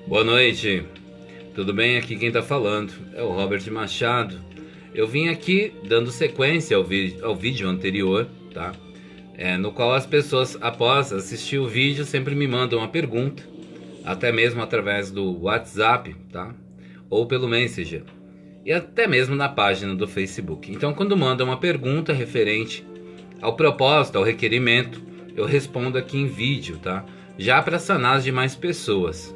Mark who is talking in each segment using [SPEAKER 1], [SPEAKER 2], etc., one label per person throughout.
[SPEAKER 1] Boa noite, tudo bem? Aqui quem tá falando é o Robert Machado. Eu vim aqui dando sequência ao vídeo anterior, tá? No qual as pessoas, após assistir o vídeo, sempre me mandam uma pergunta, até mesmo através do WhatsApp, tá? Ou pelo Messenger, e até mesmo na página do Facebook. Então, quando mandam uma pergunta referente ao propósito, ao requerimento, eu respondo aqui em vídeo, tá? Já para sanar as demais pessoas.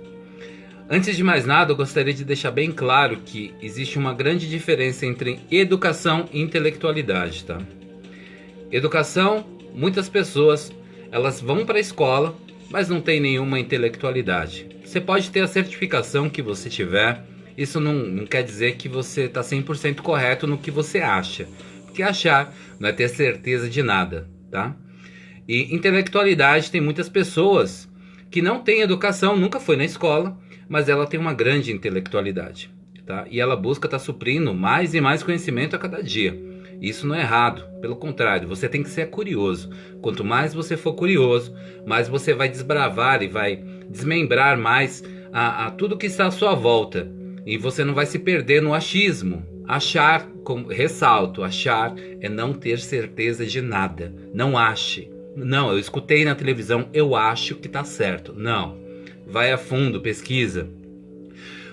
[SPEAKER 1] Antes de mais nada, eu gostaria de deixar bem claro que existe uma grande diferença entre educação e intelectualidade, tá? Educação, muitas pessoas, elas vão para a escola, mas não tem nenhuma intelectualidade. Você pode ter a certificação que você tiver, isso não quer dizer que você está 100% correto no que você acha. Porque achar não é ter certeza de nada, tá? E intelectualidade, tem muitas pessoas que não têm educação, nunca foi na escola, mas ela tem uma grande intelectualidade, tá? E ela busca estar suprindo mais e mais conhecimento a cada dia. Isso não é errado, pelo contrário, você tem que ser curioso. Quanto mais você for curioso, mais você vai desbravar e vai desmembrar mais a tudo que está à sua volta. E você não vai se perder no achismo. Achar, ressalto, achar é não ter certeza de nada. Não ache. Não, eu escutei na televisão, eu acho que está certo. Não. Vai a fundo, pesquisa.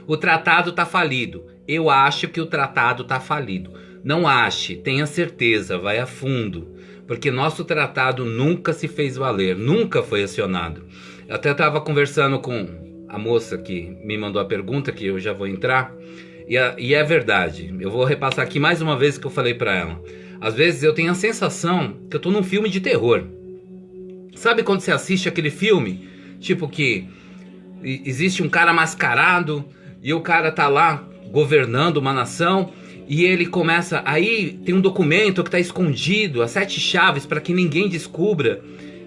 [SPEAKER 1] O tratado está falido. Eu acho que o tratado está falido. Não ache, tenha certeza, vai a fundo. Porque nosso tratado nunca se fez valer, nunca foi acionado. Eu até estava conversando com a moça que me mandou a pergunta, que eu já vou entrar. E é verdade, eu vou repassar aqui mais uma vez o que eu falei para ela. Às vezes eu tenho a sensação que eu estou num filme de terror. Sabe quando você assiste aquele filme? Tipo que existe um cara mascarado e o cara tá lá governando uma nação e ele começa, aí tem um documento que tá escondido, as 7 chaves para que ninguém descubra,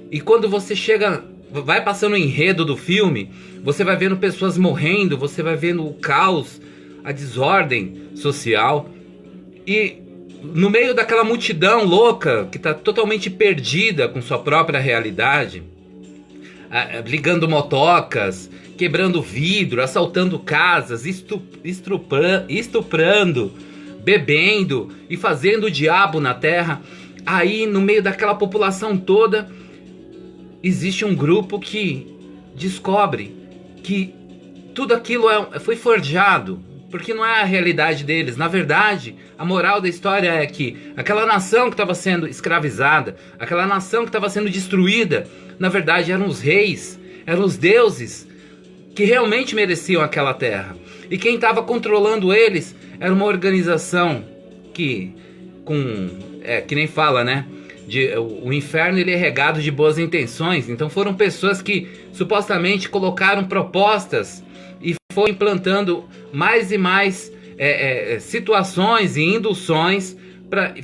[SPEAKER 1] e quando você chega, vai passando o enredo do filme, você vai vendo pessoas morrendo, você vai vendo o caos, a desordem social, e no meio daquela multidão louca que tá totalmente perdida com sua própria realidade, ligando motocas, quebrando vidro, assaltando casas, estuprando, bebendo e fazendo o diabo na terra. Aí no meio daquela população toda existe um grupo que descobre que tudo aquilo foi forjado, porque não é a realidade deles. Na verdade, a moral da história é que aquela nação que estava sendo escravizada, aquela nação que estava sendo destruída, na verdade eram os reis, eram os deuses que realmente mereciam aquela terra. E quem estava controlando eles era uma organização que nem fala, né? O inferno ele é regado de boas intenções. Então foram pessoas que supostamente colocaram propostas e foram implantando mais e mais situações e induções,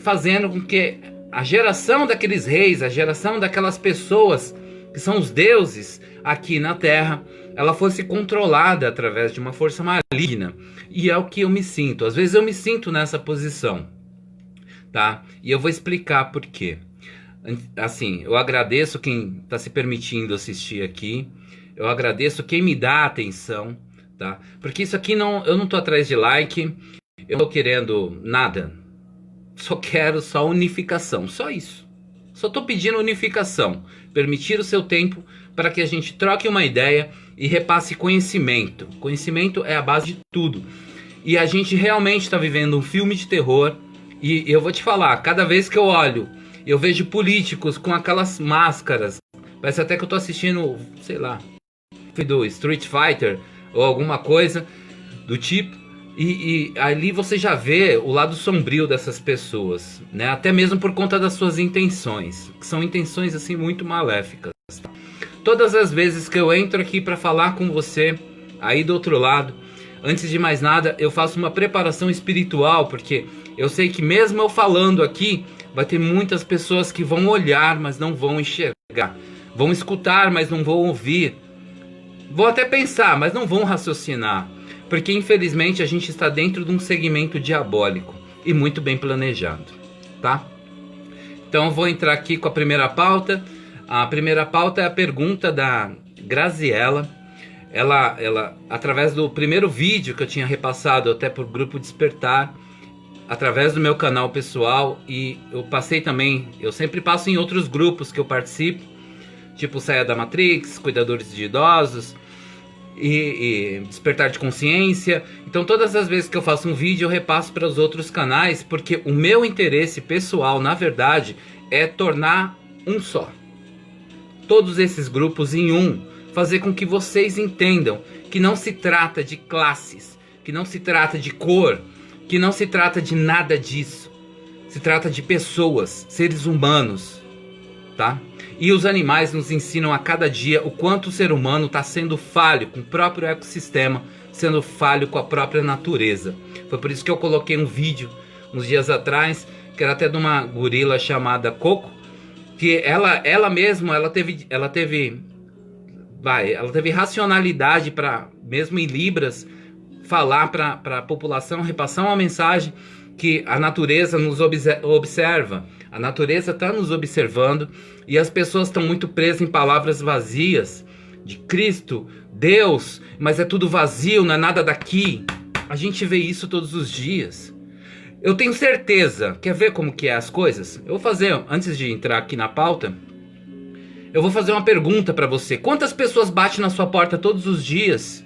[SPEAKER 1] fazendo com que a geração daqueles reis, a geração daquelas pessoas que são os deuses aqui na Terra, ela fosse controlada através de uma força maligna. E é o que eu me sinto. Às vezes eu me sinto nessa posição, tá? E eu vou explicar por quê. Assim, eu agradeço quem está se permitindo assistir aqui. Eu agradeço quem me dá atenção, tá? Porque isso aqui eu não tô atrás de like, eu não tô querendo nada. Só quero unificação, só isso. Só tô pedindo unificação, permitir o seu tempo para que a gente troque uma ideia e repasse conhecimento. Conhecimento é a base de tudo. E a gente realmente está vivendo um filme de terror. E eu vou te falar, cada vez que eu olho, eu vejo políticos com aquelas máscaras. Parece até que eu tô assistindo, sei lá, do Street Fighter ou alguma coisa do tipo. E ali você já vê o lado sombrio dessas pessoas, né? Até mesmo por conta das suas intenções, que são intenções assim muito maléficas. Tá? Todas as vezes que eu entro aqui para falar com você aí do outro lado, antes de mais nada, eu faço uma preparação espiritual, porque eu sei que mesmo eu falando aqui, vai ter muitas pessoas que vão olhar, mas não vão enxergar, vão escutar, mas não vão ouvir, vão até pensar, mas não vão raciocinar. Porque infelizmente a gente está dentro de um segmento diabólico e muito bem planejado, tá? Então eu vou entrar aqui com a primeira pauta. A primeira pauta é a pergunta da Graziella. ela, através do primeiro vídeo que eu tinha repassado até por Grupo Despertar, através do meu canal pessoal, e eu passei também, eu sempre passo em outros grupos que eu participo, tipo Saia da Matrix, Cuidadores de Idosos e Despertar de Consciência. Então todas as vezes que eu faço um vídeo eu repasso para os outros canais, porque o meu interesse pessoal, na verdade, é tornar um só todos esses grupos em um, fazer com que vocês entendam que não se trata de classes, que não se trata de cor, que não se trata de nada disso. Se trata de pessoas, seres humanos, tá? E os animais nos ensinam a cada dia o quanto o ser humano está sendo falho com o próprio ecossistema, sendo falho com a própria natureza. Foi por isso que eu coloquei um vídeo uns dias atrás, que era até de uma gorila chamada Coco, que ela mesma, ela teve racionalidade para, mesmo em Libras, falar para a população, repassar uma mensagem que a natureza nos observa, a natureza está nos observando, e as pessoas estão muito presas em palavras vazias de Cristo, Deus, mas é tudo vazio, não é nada daqui. A gente vê isso todos os dias. Eu tenho certeza, quer ver como que é as coisas? Eu vou fazer, antes de entrar aqui na pauta, eu vou fazer uma pergunta para você. Quantas pessoas batem na sua porta todos os dias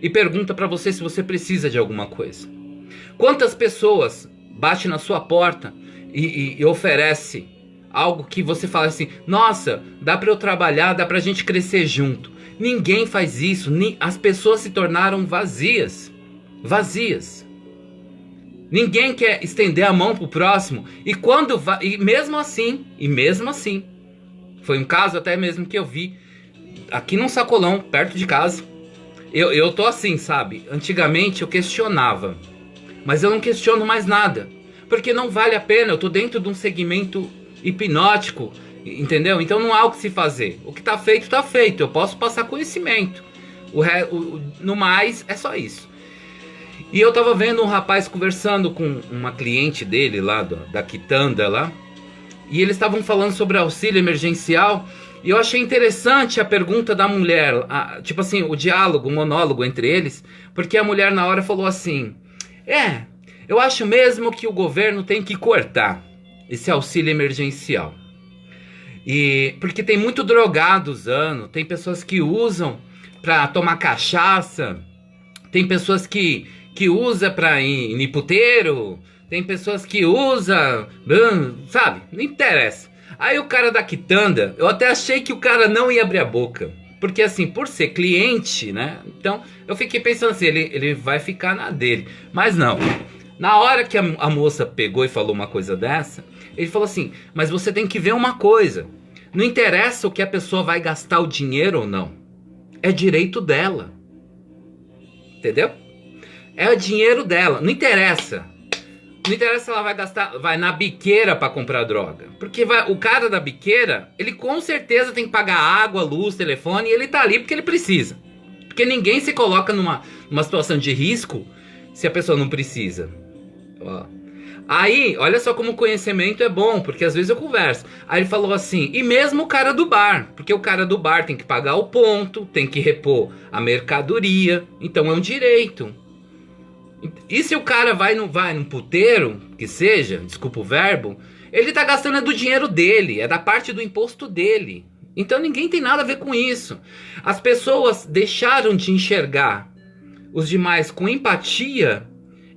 [SPEAKER 1] e pergunta para você se você precisa de alguma coisa? Quantas pessoas batem na sua porta e oferece algo que você fala assim, nossa, dá para eu trabalhar, dá pra gente crescer junto? Ninguém faz isso, as pessoas se tornaram vazias. Ninguém quer estender a mão pro próximo, e mesmo assim, foi um caso até mesmo que eu vi aqui num sacolão, perto de casa. Eu tô assim, sabe? Antigamente eu questionava, mas eu não questiono mais nada, porque não vale a pena. Eu tô dentro de um segmento hipnótico, entendeu? Então não há o que se fazer. O que tá feito. Eu posso passar conhecimento. No mais, é só isso. E eu tava vendo um rapaz conversando com uma cliente dele lá, da Quitanda lá, e eles estavam falando sobre auxílio emergencial. E eu achei interessante a pergunta da mulher, tipo assim, o diálogo, o monólogo entre eles, porque a mulher na hora falou assim, eu acho mesmo que o governo tem que cortar esse auxílio emergencial. E porque tem muito drogado usando, tem pessoas que usam pra tomar cachaça, tem pessoas que usa pra ir em puteiro, tem pessoas que usa, sabe, não interessa. Aí o cara da Quitanda, eu até achei que o cara não ia abrir a boca, porque assim, por ser cliente, né, então eu fiquei pensando assim, ele vai ficar na dele, mas não. Na hora que a moça pegou e falou uma coisa dessa, ele falou assim, mas você tem que ver uma coisa, não interessa o que a pessoa vai gastar o dinheiro ou não, é direito dela, entendeu? É o dinheiro dela, não interessa se ela vai gastar, vai na biqueira para comprar droga. Porque o cara da biqueira, ele com certeza tem que pagar água, luz, telefone, e ele tá ali porque ele precisa. Porque ninguém se coloca numa situação de risco se a pessoa não precisa. Ó. Aí, olha só como o conhecimento é bom, porque às vezes eu converso. Aí ele falou assim, e mesmo o cara do bar, porque o cara do bar tem que pagar o ponto, tem que repor a mercadoria, então é um direito. E se o cara vai num puteiro, que seja, desculpa o verbo, ele tá gastando do dinheiro dele, é da parte do imposto dele. Então ninguém tem nada a ver com isso. As pessoas deixaram de enxergar os demais com empatia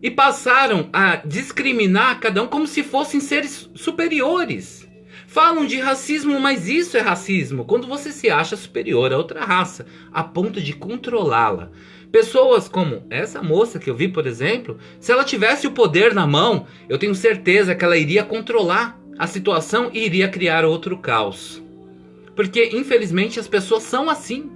[SPEAKER 1] e passaram a discriminar cada um como se fossem seres superiores. Falam de racismo, mas isso é racismo, quando você se acha superior a outra raça, a ponto de controlá-la. Pessoas como essa moça que eu vi, por exemplo, se ela tivesse o poder na mão, eu tenho certeza que ela iria controlar a situação e iria criar outro caos. Porque, infelizmente, as pessoas são assim.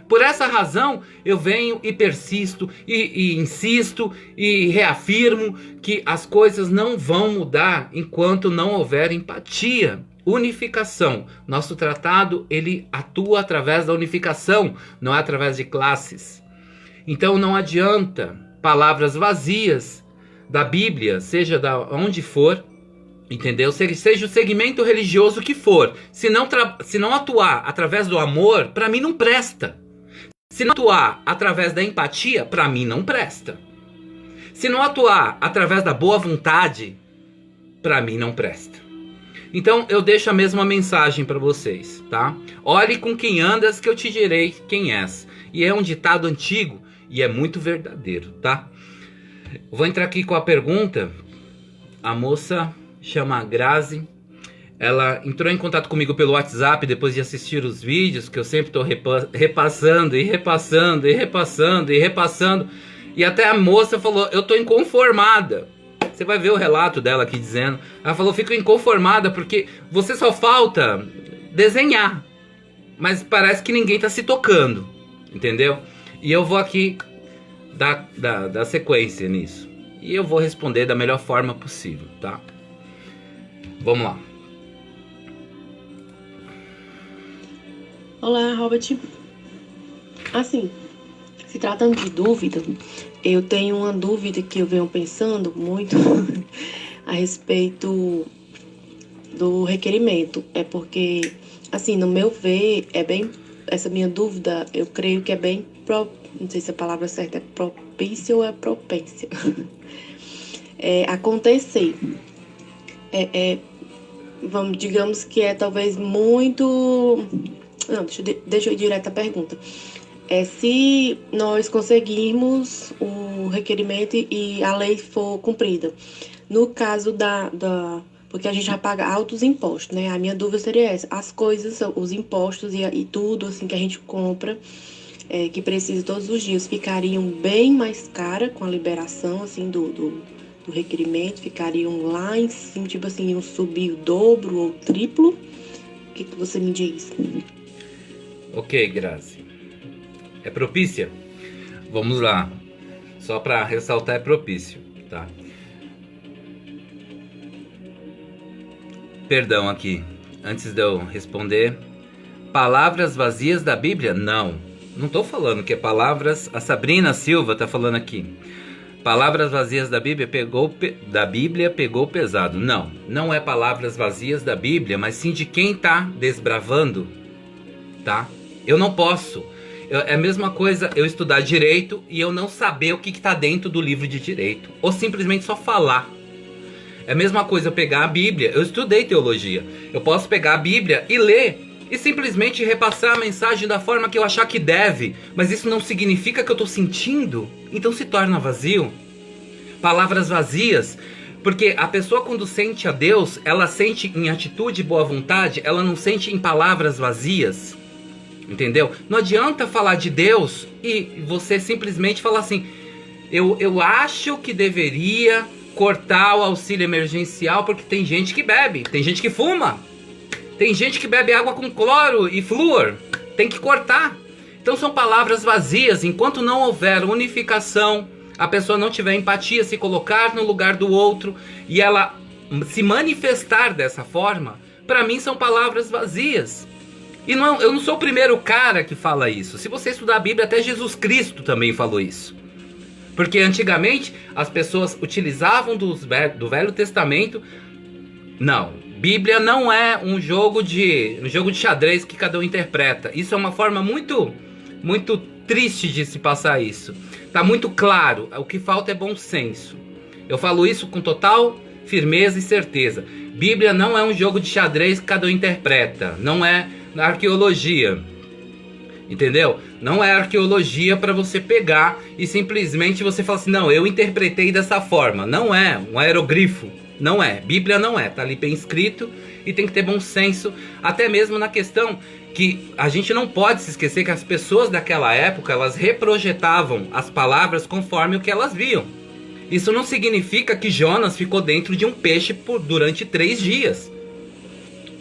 [SPEAKER 1] Por essa razão, eu venho e persisto, e insisto, e reafirmo que as coisas não vão mudar enquanto não houver empatia. Unificação. Nosso tratado, ele atua através da unificação, não é através de classes. Então não adianta palavras vazias da Bíblia, seja da onde for, entendeu? Seja o segmento religioso que for, se não atuar através do amor, para mim não presta. Se não atuar através da empatia, pra mim não presta. Se não atuar através da boa vontade, pra mim não presta. Então eu deixo a mesma mensagem pra vocês, tá? Olhe com quem andas que eu te direi quem és. E é um ditado antigo e é muito verdadeiro, tá? Vou entrar aqui com a pergunta. A moça chama Grazi. Ela entrou em contato comigo pelo WhatsApp depois de assistir os vídeos, que eu sempre estou repassando e repassando e repassando e repassando. E até a moça falou, eu estou inconformada. Você vai ver o relato dela aqui dizendo. Ela falou, fico inconformada porque você só falta desenhar. Mas parece que ninguém está se tocando, entendeu? E eu vou aqui dar sequência nisso. E eu vou responder da melhor forma possível, tá? Vamos lá.
[SPEAKER 2] Olá, Robert. Assim, se tratando de dúvida, eu tenho uma dúvida que eu venho pensando muito a respeito do requerimento. É porque, assim, no meu ver, essa minha dúvida, eu creio que é bem, não sei se a palavra certa é propícia ou é propência, acontecer. Digamos que é talvez muito... Não, deixa eu ir direto à pergunta. Se nós conseguirmos o requerimento e a lei for cumprida. No caso porque a gente já paga altos impostos, né? A minha dúvida seria essa. As coisas, os impostos e tudo assim que a gente compra, que precisa todos os dias, ficariam bem mais cara com a liberação assim, do requerimento, ficariam lá em cima, tipo assim, iam subir o dobro ou o triplo. O que você me diz?
[SPEAKER 1] Ok, Grazi. É propícia? Vamos lá. Só para ressaltar, é propício, tá? Perdão aqui. Antes de eu responder. Palavras vazias da Bíblia? Não. Não estou falando que é palavras... A Sabrina Silva está falando aqui. Palavras vazias da Bíblia pegou pesado. Não. Não é palavras vazias da Bíblia, mas sim de quem está desbravando, tá? Eu não posso. É a mesma coisa eu estudar direito e eu não saber o que está dentro do livro de direito. Ou simplesmente só falar. É a mesma coisa eu pegar a Bíblia. Eu estudei teologia. Eu posso pegar a Bíblia e ler. E simplesmente repassar a mensagem da forma que eu achar que deve. Mas isso não significa que eu estou sentindo. Então se torna vazio. Palavras vazias. Porque a pessoa quando sente a Deus, ela sente em atitude e boa vontade. Ela não sente em palavras vazias. Entendeu? Não adianta falar de Deus e você simplesmente falar assim, eu acho que deveria cortar o auxílio emergencial porque tem gente que bebe, tem gente que fuma, tem gente que bebe água com cloro e flúor, tem que cortar. Então são palavras vazias. Enquanto não houver unificação, a pessoa não tiver empatia, se colocar no lugar do outro e ela se manifestar dessa forma, para mim são palavras vazias. E não, eu não sou o primeiro cara que fala isso. Se você estudar a Bíblia, até Jesus Cristo também falou isso. Porque antigamente as pessoas utilizavam do Velho Testamento. Não, Bíblia não é um jogo de xadrez que cada um interpreta. Isso é uma forma muito triste de se passar isso. Tá muito claro, o que falta é bom senso. Eu falo isso com total firmeza e certeza. Bíblia não é um jogo de xadrez que cada um interpreta. Não é arqueologia, entendeu? Não é arqueologia para você pegar e simplesmente você falar assim, não, eu interpretei dessa forma. Não é um aerogrifo, não é. Bíblia não é, tá ali bem escrito e tem que ter bom senso, até mesmo na questão que a gente não pode se esquecer que as pessoas daquela época, elas reprojetavam as palavras conforme o que elas viam. Isso não significa que Jonas ficou dentro de um peixe durante 3 dias.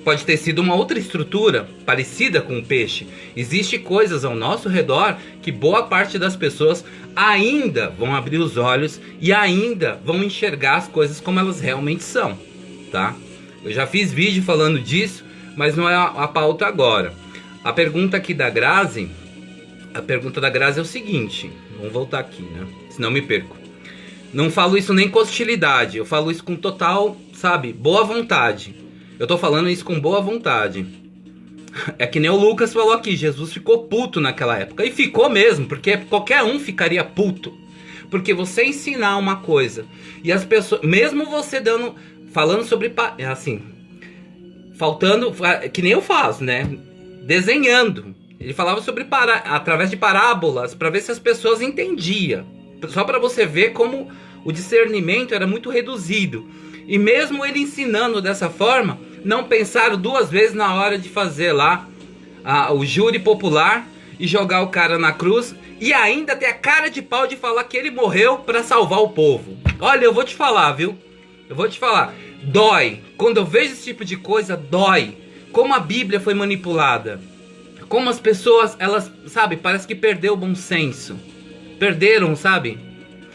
[SPEAKER 1] Pode ter sido uma outra estrutura parecida com o peixe. Existem coisas ao nosso redor que boa parte das pessoas ainda vão abrir os olhos e ainda vão enxergar as coisas como elas realmente são, tá? Eu já fiz vídeo falando disso, mas não é a pauta agora. A pergunta aqui da Grazi, é o seguinte, vamos voltar aqui, né? Senão me perco. Não falo isso nem com hostilidade, eu falo isso com total, sabe, boa vontade. Eu tô falando isso com boa vontade. É que nem o Lucas falou aqui, Jesus ficou puto naquela época. E ficou mesmo, porque qualquer um ficaria puto. Porque você ensinar uma coisa e as pessoas, mesmo você falando sobre, assim, faltando, que nem eu faço, né? Desenhando. Ele falava sobre através de parábolas, para ver se as pessoas entendiam. Só para você ver como o discernimento era muito reduzido. E mesmo ele ensinando dessa forma, não pensaram duas vezes na hora de fazer lá o júri popular e jogar o cara na cruz. E ainda ter a cara de pau de falar que ele morreu para salvar o povo. Olha, eu vou te falar, viu? Eu vou te falar. Dói. Quando eu vejo esse tipo de coisa, dói. Como a Bíblia foi manipulada. Como as pessoas, elas, sabe, parece que perdeu o bom senso. Perderam, sabe?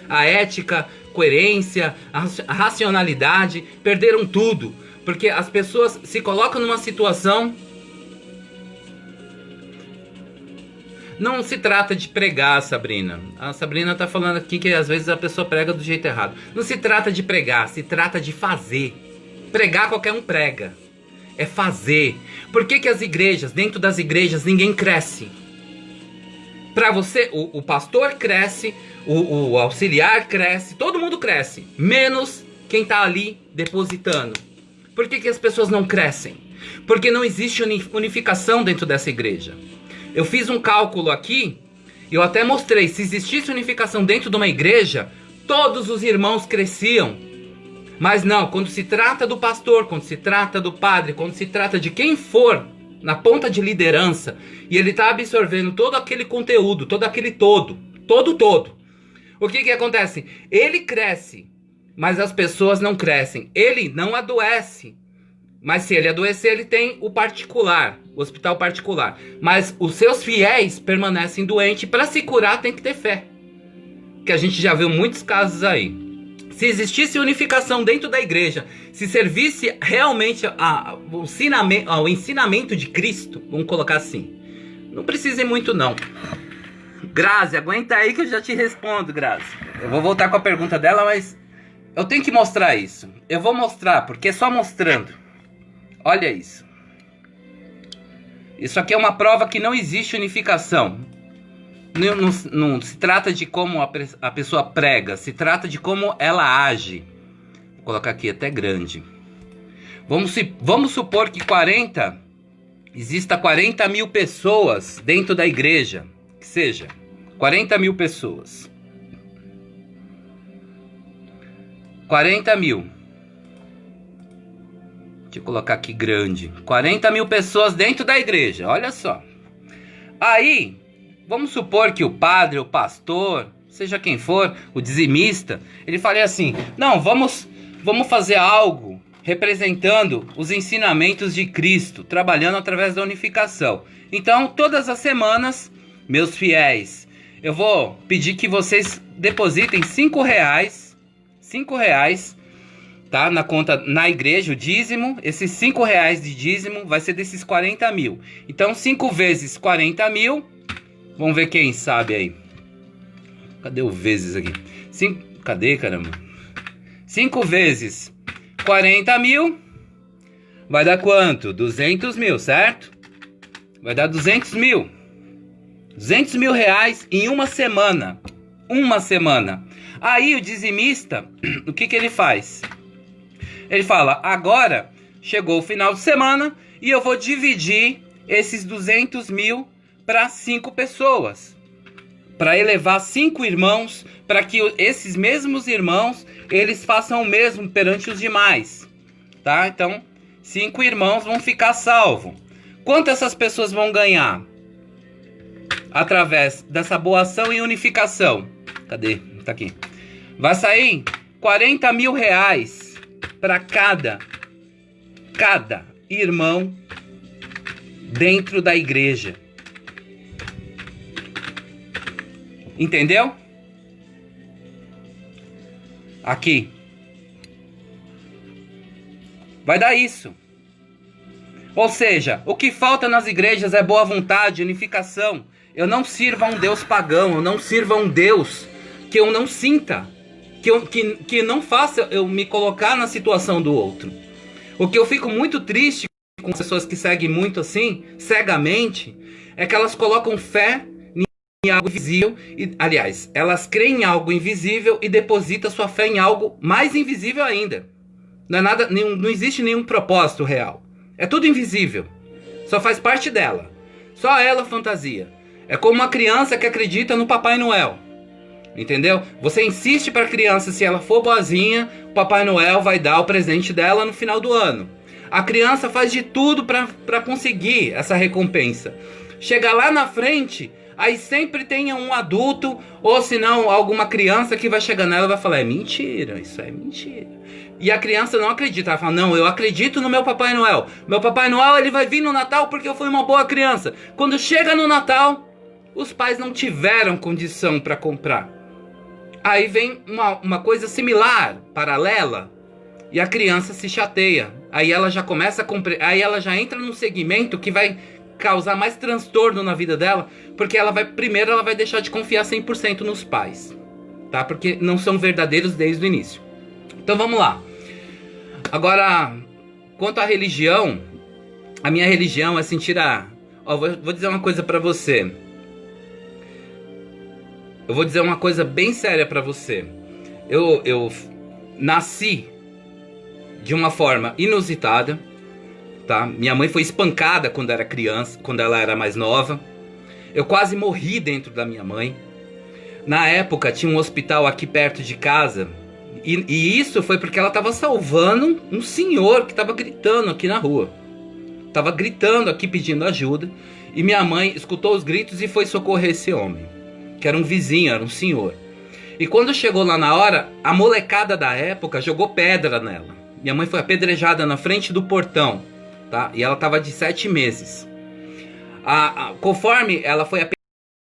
[SPEAKER 1] A ética, coerência, a racionalidade. Perderam tudo. Porque as pessoas se colocam numa situação... Não se trata de pregar, Sabrina. A Sabrina tá falando aqui que às vezes a pessoa prega do jeito errado. Não se trata de pregar, se trata de fazer. Pregar qualquer um prega. É fazer. Por que as igrejas, dentro das igrejas, ninguém cresce? Para você, o pastor cresce, o auxiliar cresce, todo mundo cresce. Menos quem tá ali depositando. Por que as pessoas não crescem? Porque não existe unificação dentro dessa igreja. Eu fiz um cálculo aqui, eu até mostrei, se existisse unificação dentro de uma igreja, todos os irmãos cresciam. Mas não, quando se trata do pastor, quando se trata do padre, quando se trata de quem for na ponta de liderança, e ele está absorvendo todo aquele conteúdo, todo aquele todo, o que acontece? Ele cresce, mas as pessoas não crescem. Ele não adoece. Mas se ele adoecer, ele tem o particular, o hospital particular. Mas os seus fiéis permanecem doentes. Para se curar tem que ter fé. Que a gente já viu muitos casos aí. Se existisse unificação dentro da igreja, se servisse realmente ao ensinamento de Cristo, vamos colocar assim. Não precisem muito não. Grazi, aguenta aí que eu já te respondo, Grazi. Eu vou voltar com a pergunta dela, mas eu tenho que mostrar isso. Eu vou mostrar, porque só mostrando. Olha isso. Isso aqui é uma prova que não existe unificação. Não se trata de como a pessoa prega. Se trata de como ela age. Vou colocar aqui até grande. Vamos supor que exista 40 mil pessoas dentro da igreja. Que seja 40 mil pessoas. 40 mil. Deixa eu colocar aqui grande. 40 mil pessoas dentro da igreja. Olha só. Aí, vamos supor que o padre, o pastor, seja quem for, o dizimista, ele fale assim: não, vamos fazer algo representando os ensinamentos de Cristo, trabalhando através da unificação. Então, todas as semanas, meus fiéis, eu vou pedir que vocês depositem 5 reais, tá? Na conta, na igreja, o dízimo. Esses 5 reais de dízimo vai ser desses 40 mil. Então 5 vezes 40 mil. Vamos ver quem sabe aí. Cadê o vezes aqui? Cadê, caramba? 5 vezes 40 mil. Vai dar quanto? 200 mil, certo? Vai dar 200 mil. 200 mil reais em uma semana. Uma semana. Aí o dizimista, o que ele faz? Ele fala: agora chegou o final de semana e eu vou dividir esses 200 mil para 5 pessoas. Para elevar 5 irmãos, para que esses mesmos irmãos, eles façam o mesmo perante os demais. Tá? Então, 5 irmãos vão ficar salvos. Quanto essas pessoas vão ganhar? Através dessa boa ação e unificação. Cadê? Tá aqui. Vai sair 40 mil reais para cada irmão dentro da igreja. Entendeu? Aqui. Vai dar isso. Ou seja, o que falta nas igrejas é boa vontade, unificação. Eu não sirvo a um Deus pagão, eu não sirvo a um Deus que eu não sinta, que não faça eu me colocar na situação do outro. O que eu fico muito triste com pessoas que seguem muito assim, cegamente, é que elas colocam fé em algo invisível, aliás, elas creem em algo invisível e depositam sua fé em algo mais invisível ainda. Não é nada, não existe nenhum propósito real. É tudo invisível. Só faz parte dela. Só ela fantasia. É como uma criança que acredita no Papai Noel. Entendeu? Você insiste para a criança, se ela for boazinha, o Papai Noel vai dar o presente dela no final do ano. A criança faz de tudo para conseguir essa recompensa. Chega lá na frente, aí sempre tem um adulto, ou se não, alguma criança que vai chegar nela e vai falar, é mentira, isso é mentira. E a criança não acredita, ela fala, não, eu acredito no meu Papai Noel. Meu Papai Noel, ele vai vir no Natal porque eu fui uma boa criança. Quando chega no Natal, os pais não tiveram condição para comprar. Aí vem uma coisa similar, paralela, e a criança se chateia. Aí ela já começa a aí ela já entra num segmento que vai causar mais transtorno na vida dela, porque primeiro ela vai deixar de confiar 100% nos pais, tá? Porque não são verdadeiros desde o início. Então vamos lá. Agora, quanto à religião, a minha religião é sentir vou dizer uma coisa pra você. Eu vou dizer uma coisa bem séria pra você. Eu nasci de uma forma inusitada, tá? Minha mãe foi espancada quando era criança, quando ela era mais nova. Eu quase morri dentro da minha mãe. Na época tinha um hospital aqui perto de casa. E isso foi porque ela estava salvando um senhor que estava gritando aqui na rua. Estava gritando aqui pedindo ajuda. E minha mãe escutou os gritos e foi socorrer esse homem, que era um vizinho, era um senhor. E quando chegou lá na hora, a molecada da época jogou pedra nela. Minha mãe foi apedrejada na frente do portão, tá? E ela estava de 7 meses. Conforme ela foi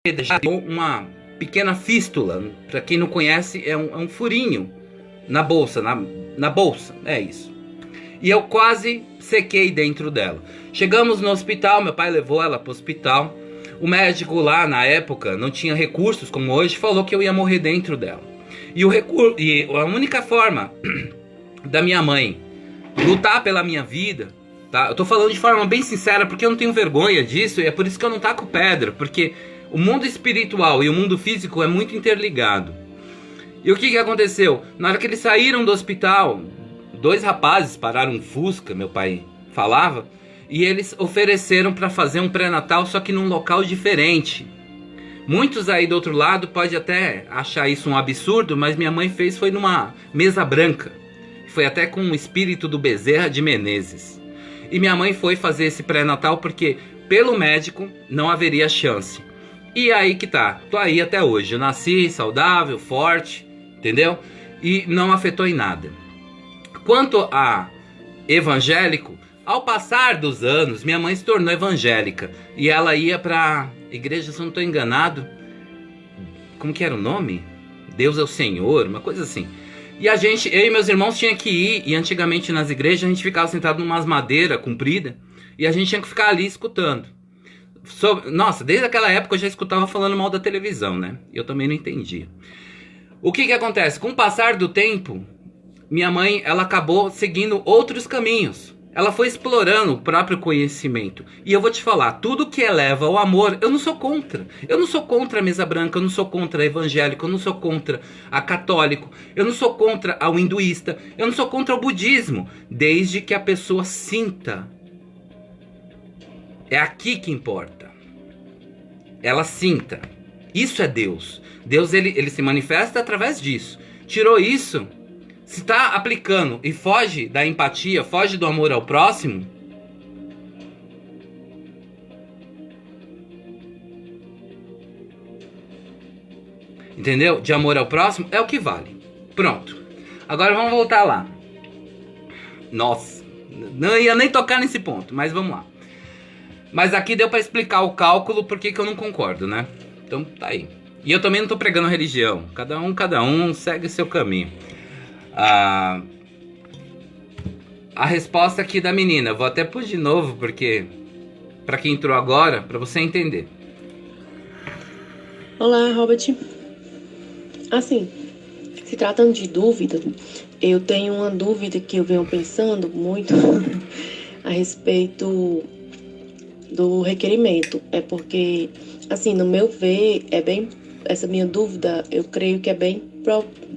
[SPEAKER 1] apedrejada, uma pequena fístula. Para quem não conhece, é um furinho na bolsa, na bolsa, é isso. E eu quase sequei dentro dela. Chegamos no hospital, meu pai levou ela para o hospital. O médico lá na época não tinha recursos como hoje, falou que eu ia morrer dentro dela. E a única forma da minha mãe lutar pela minha vida, tá? Eu tô falando de forma bem sincera porque eu não tenho vergonha disso, e é por isso que eu não taco pedra, porque o mundo espiritual e o mundo físico é muito interligado. E o que aconteceu? Na hora que eles saíram do hospital, 2 rapazes pararam um Fusca, meu pai falava, e eles ofereceram para fazer um pré-natal, só que num local diferente. Muitos aí do outro lado podem até achar isso um absurdo, mas minha mãe foi numa mesa branca. Foi até com o espírito do Bezerra de Menezes. E minha mãe foi fazer esse pré-natal porque, pelo médico, não haveria chance. E aí que tá, tô aí até hoje. Eu nasci saudável, forte, entendeu? E não afetou em nada. Quanto a evangélico, ao passar dos anos, minha mãe se tornou evangélica. E ela ia pra igreja, se eu não estou enganado, como que era o nome? Deus é o Senhor, uma coisa assim. E eu e meus irmãos tinha que ir, e antigamente nas igrejas a gente ficava sentado numas madeiras compridas, e a gente tinha que ficar ali escutando. Nossa, desde aquela época eu já escutava falando mal da televisão, né? Eu também não entendia. O que acontece? Com o passar do tempo, minha mãe, ela acabou seguindo outros caminhos. Ela foi explorando o próprio conhecimento. E eu vou te falar, tudo que eleva ao amor, eu não sou contra. Eu não sou contra a mesa branca, eu não sou contra a evangélico, eu não sou contra a católico, eu não sou contra o hinduísta, eu não sou contra o budismo, desde que a pessoa sinta. É aqui que importa. Ela sinta. Isso é Deus. Deus, ele se manifesta através disso. Tirou isso, se está aplicando e foge da empatia, foge do amor ao próximo, entendeu? De amor ao próximo é o que vale. Pronto. Agora vamos voltar lá. Nossa, não ia nem tocar nesse ponto, mas vamos lá. Mas aqui deu para explicar o cálculo porque que eu não concordo, né? Então tá aí. E eu também não tô pregando religião. Cada um segue seu caminho. A resposta aqui da menina, vou até pôr de novo, porque para quem entrou agora, para você entender.
[SPEAKER 2] Olá, Robert. Assim, se tratando de dúvida, eu tenho uma dúvida que eu venho pensando muito. a respeito do requerimento. É porque, assim, no meu ver, essa minha dúvida, eu creio que é bem,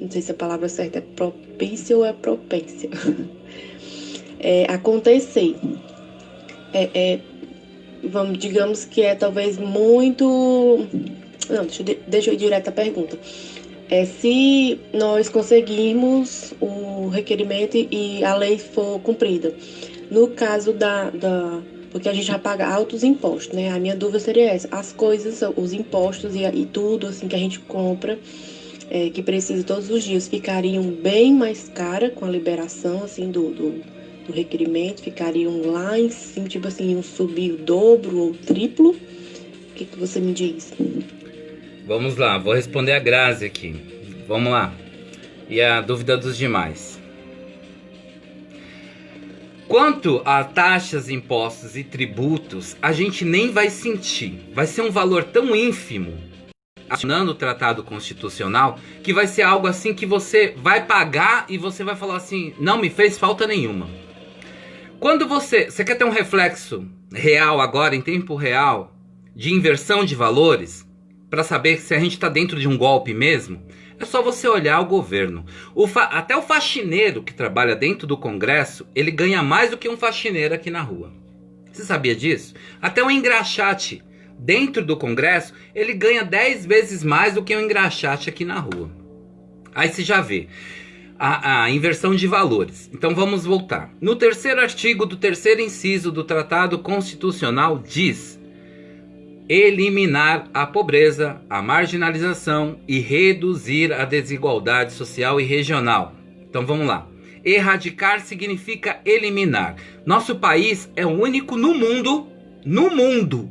[SPEAKER 2] não sei se a palavra certa é propícia ou é propência, acontecer. Digamos que é talvez muito... Não, deixa eu ir direto à pergunta. Se nós conseguirmos o requerimento e a lei for cumprida. No caso porque a gente já paga altos impostos, né? A minha dúvida seria essa. As coisas, os impostos e tudo assim que a gente compra, que precisa todos os dias, ficariam bem mais cara com a liberação assim do requerimento, ficariam lá em cima, tipo assim, iam subir o dobro ou o triplo. O que você me diz?
[SPEAKER 1] Vamos lá, vou responder a Grazi aqui. Vamos lá. E a dúvida dos demais. Quanto a taxas, impostos e tributos, a gente nem vai sentir. Vai ser um valor tão ínfimo, assinando o Tratado Constitucional, que vai ser algo assim que você vai pagar e você vai falar assim, não me fez falta nenhuma. Quando você quer ter um reflexo real agora, em tempo real, de inversão de valores, para saber se a gente está dentro de um golpe mesmo, é só você olhar o governo. Até o faxineiro que trabalha dentro do Congresso, ele ganha mais do que um faxineiro aqui na rua. Você sabia disso? Até o engraxate dentro do Congresso, ele ganha 10 vezes mais do que um engraxate aqui na rua. Aí você já vê a inversão de valores. Então vamos voltar. No terceiro artigo do terceiro inciso do Tratado Constitucional diz: eliminar a pobreza, a marginalização e reduzir a desigualdade social e regional. Então vamos lá. Erradicar significa eliminar. Nosso país é o único no mundo.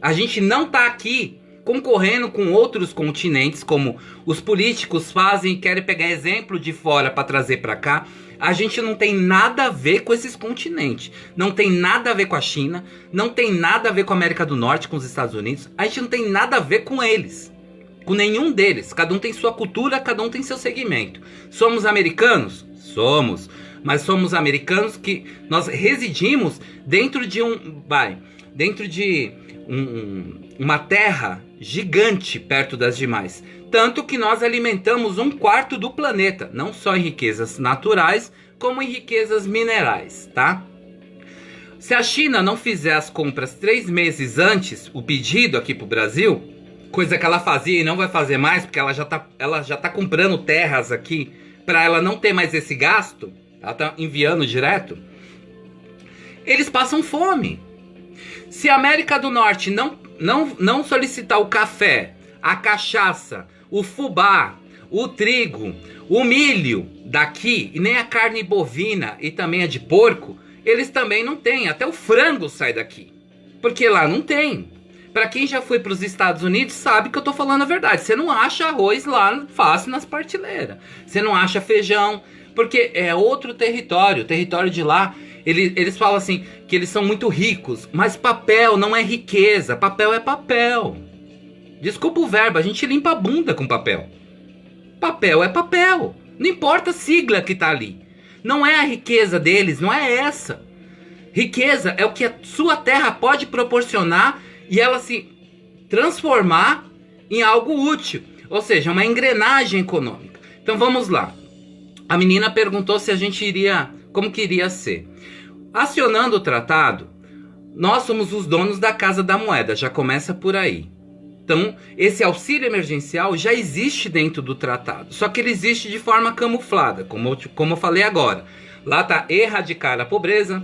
[SPEAKER 1] A gente não está aqui concorrendo com outros continentes, como os políticos fazem e querem pegar exemplo de fora para trazer para cá. A gente não tem nada a ver com esses continentes. Não tem nada a ver com a China. Não tem nada a ver com a América do Norte, com os Estados Unidos. A gente não tem nada a ver com eles. Com nenhum deles. Cada um tem sua cultura, cada um tem seu segmento. Somos americanos? Somos. Mas somos americanos que nós residimos dentro de uma terra gigante perto das demais. Tanto que nós alimentamos 1/4 do planeta, não só em riquezas naturais, como em riquezas minerais, tá? Se a China não fizer as compras 3 meses antes, o pedido aqui pro Brasil, coisa que ela fazia e não vai fazer mais, porque ela já tá comprando terras aqui, para ela não ter mais esse gasto, ela tá enviando direto, eles passam fome. Se a América do Norte não solicitar o café, a cachaça, o fubá, o trigo, o milho daqui, e nem a carne bovina e também a de porco, eles também não têm. Até o frango sai daqui, porque lá não tem. Para quem já foi para os Estados Unidos sabe que eu tô falando a verdade. Você não acha arroz lá fácil nas prateleiras. Você não acha feijão, porque é outro território. O território de lá, eles falam assim, que eles são muito ricos. Mas papel não é riqueza, papel é papel. Desculpa o verbo, a gente limpa a bunda com papel. Papel é papel. Não importa a sigla que tá ali. Não é a riqueza deles, não é essa. Riqueza é o que a sua terra pode proporcionar e ela se transformar em algo útil. Ou seja, uma engrenagem econômica. Então vamos lá. A menina perguntou se a gente iria, como que iria ser. Acionando o tratado, nós somos os donos da Casa da Moeda, já começa por aí. Então, esse auxílio emergencial já existe dentro do tratado, só que ele existe de forma camuflada, como eu falei agora. Lá está erradicar a pobreza,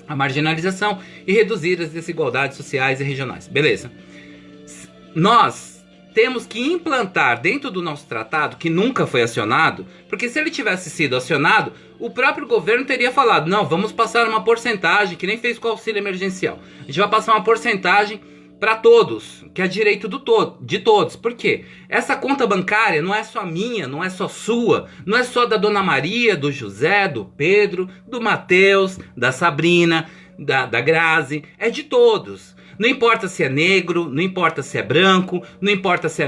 [SPEAKER 1] a marginalização e reduzir as desigualdades sociais e regionais. Beleza. Nós temos que implantar dentro do nosso tratado, que nunca foi acionado, porque se ele tivesse sido acionado, o próprio governo teria falado, não, vamos passar uma porcentagem, que nem fez com o auxílio emergencial. A gente vai passar uma porcentagem para todos, que é direito de todos. Por quê? Essa conta bancária não é só minha, não é só sua, não é só da Dona Maria, do José, do Pedro, do Mateus, da Sabrina, da Grazi, é de todos. Não importa se é negro, não importa se é branco, não importa se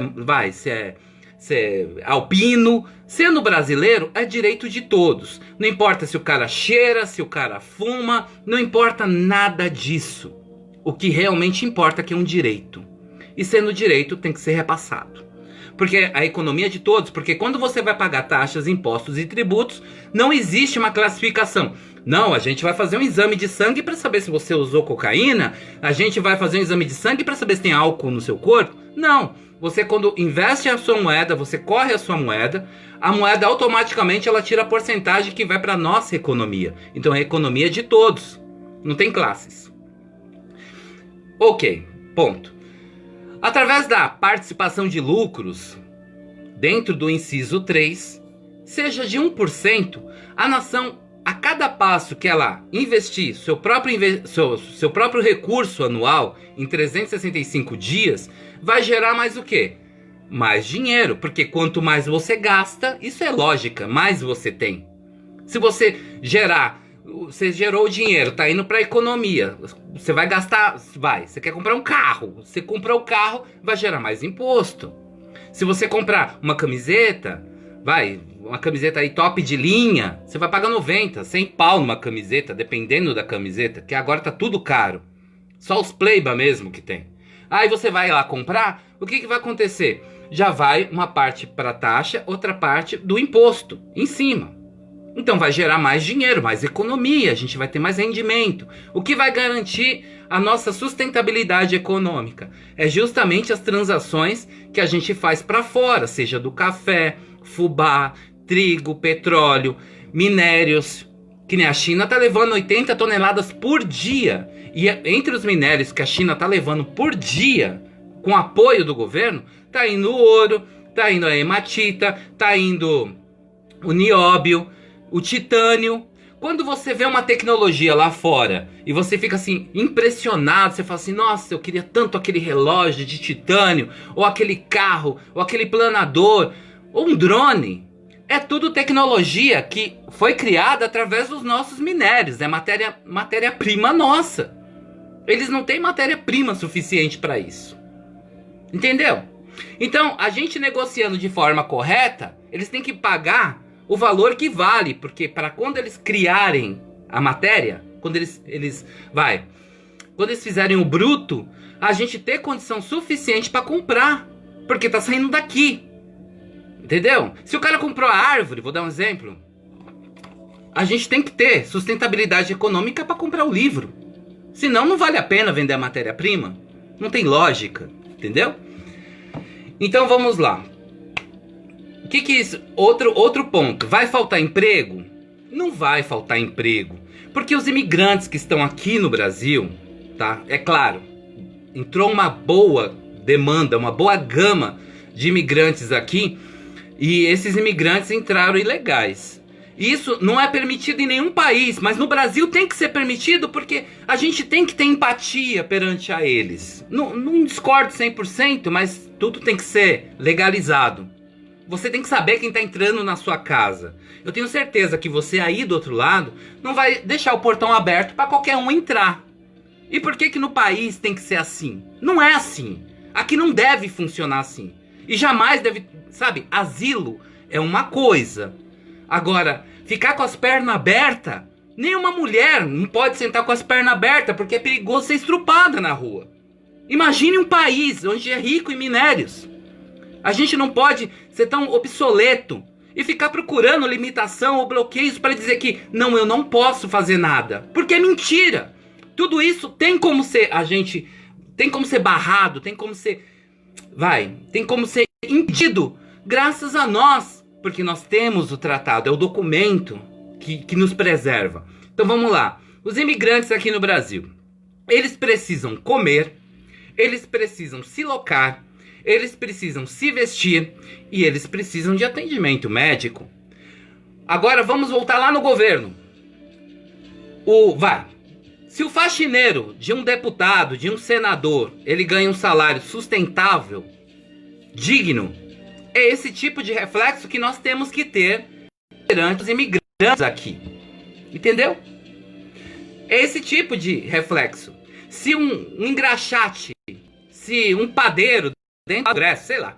[SPEAKER 1] ser alpino. Sendo brasileiro é direito de todos. Não importa se o cara cheira, se o cara fuma, não importa nada disso. O que realmente importa é que é um direito. E sendo direito tem que ser repassado. Porque a economia é de todos, porque quando você vai pagar taxas, impostos e tributos, não existe uma classificação. Não, a gente vai fazer um exame de sangue para saber se você usou cocaína, a gente vai fazer um exame de sangue para saber se tem álcool no seu corpo. Não, você quando investe a sua moeda, você corre a sua moeda, a moeda automaticamente ela tira a porcentagem que vai para a nossa economia. Então a economia é de todos, não tem classes. Ok, ponto. Através da participação de lucros, dentro do inciso 3, seja de 1%, a nação, a cada passo que ela investir seu próprio recurso anual em 365 dias, vai gerar mais o quê? Mais dinheiro, porque quanto mais você gasta, isso é lógica, mais você tem. Se você gerou dinheiro, tá indo para a economia, você vai gastar, você quer comprar um carro, você compra o carro, vai gerar mais imposto. Se você comprar uma camiseta, uma camiseta aí top de linha, você vai pagar 90, 100 pau numa camiseta, dependendo da camiseta, que agora tá tudo caro. Só os pleiba mesmo que tem. Aí você vai lá comprar, o que vai acontecer? Já vai uma parte para taxa, outra parte do imposto em cima. Então vai gerar mais dinheiro, mais economia, a gente vai ter mais rendimento. O que vai garantir a nossa sustentabilidade econômica? É justamente as transações que a gente faz para fora, seja do café, fubá, trigo, petróleo, minérios. Que nem a China está levando 80 toneladas por dia. E entre os minérios que a China está levando por dia, com apoio do governo, está indo o ouro, está indo a hematita, está indo o nióbio, o titânio. Quando você vê uma tecnologia lá fora e você fica assim impressionado, você fala assim, nossa, eu queria tanto aquele relógio de titânio, ou aquele carro, ou aquele planador, ou um drone. É tudo tecnologia que foi criada através dos nossos minérios, é matéria-prima nossa. Eles não têm matéria-prima suficiente para isso. Entendeu? Então, a gente negociando de forma correta, eles têm que pagar o valor que vale, porque para quando eles criarem a matéria, quando eles fizerem o bruto, a gente ter condição suficiente para comprar, porque tá saindo daqui. Entendeu? Se o cara comprou a árvore, vou dar um exemplo, a gente tem que ter sustentabilidade econômica para comprar o livro. Senão não vale a pena vender a matéria-prima. Não tem lógica, entendeu? Então vamos lá. O que é isso? Outro ponto. Vai faltar emprego? Não vai faltar emprego. Porque os imigrantes que estão aqui no Brasil, tá? É claro, entrou uma boa demanda, uma boa gama de imigrantes aqui. E esses imigrantes entraram ilegais. Isso não é permitido em nenhum país, mas no Brasil tem que ser permitido porque a gente tem que ter empatia perante a eles. Não discordo 100%, mas tudo tem que ser legalizado. Você tem que saber quem está entrando na sua casa. Eu tenho certeza que você aí do outro lado não vai deixar o portão aberto para qualquer um entrar. E por que no país tem que ser assim? Não é assim. Aqui não deve funcionar assim. E jamais deve, sabe, asilo é uma coisa. Agora, ficar com as pernas abertas, nenhuma mulher não pode sentar com as pernas abertas porque é perigoso ser estrupada na rua. Imagine um país onde é rico em minérios. A gente não pode ser tão obsoleto e ficar procurando limitação ou bloqueios para dizer que não, eu não posso fazer nada. Porque é mentira. Tudo isso tem como ser tem como ser barrado, tem como ser impedido graças a nós, porque nós temos o tratado, é o documento que nos preserva. Então vamos lá, os imigrantes aqui no Brasil, eles precisam comer, eles precisam se locar, eles precisam se vestir e eles precisam de atendimento médico. Agora vamos voltar lá no governo. Se o faxineiro de um deputado, de um senador, ele ganha um salário sustentável, digno, é esse tipo de reflexo que nós temos que ter perante os imigrantes aqui. Entendeu? É esse tipo de reflexo. Se um engraxate, se um padeiro dentro do Congresso, sei lá,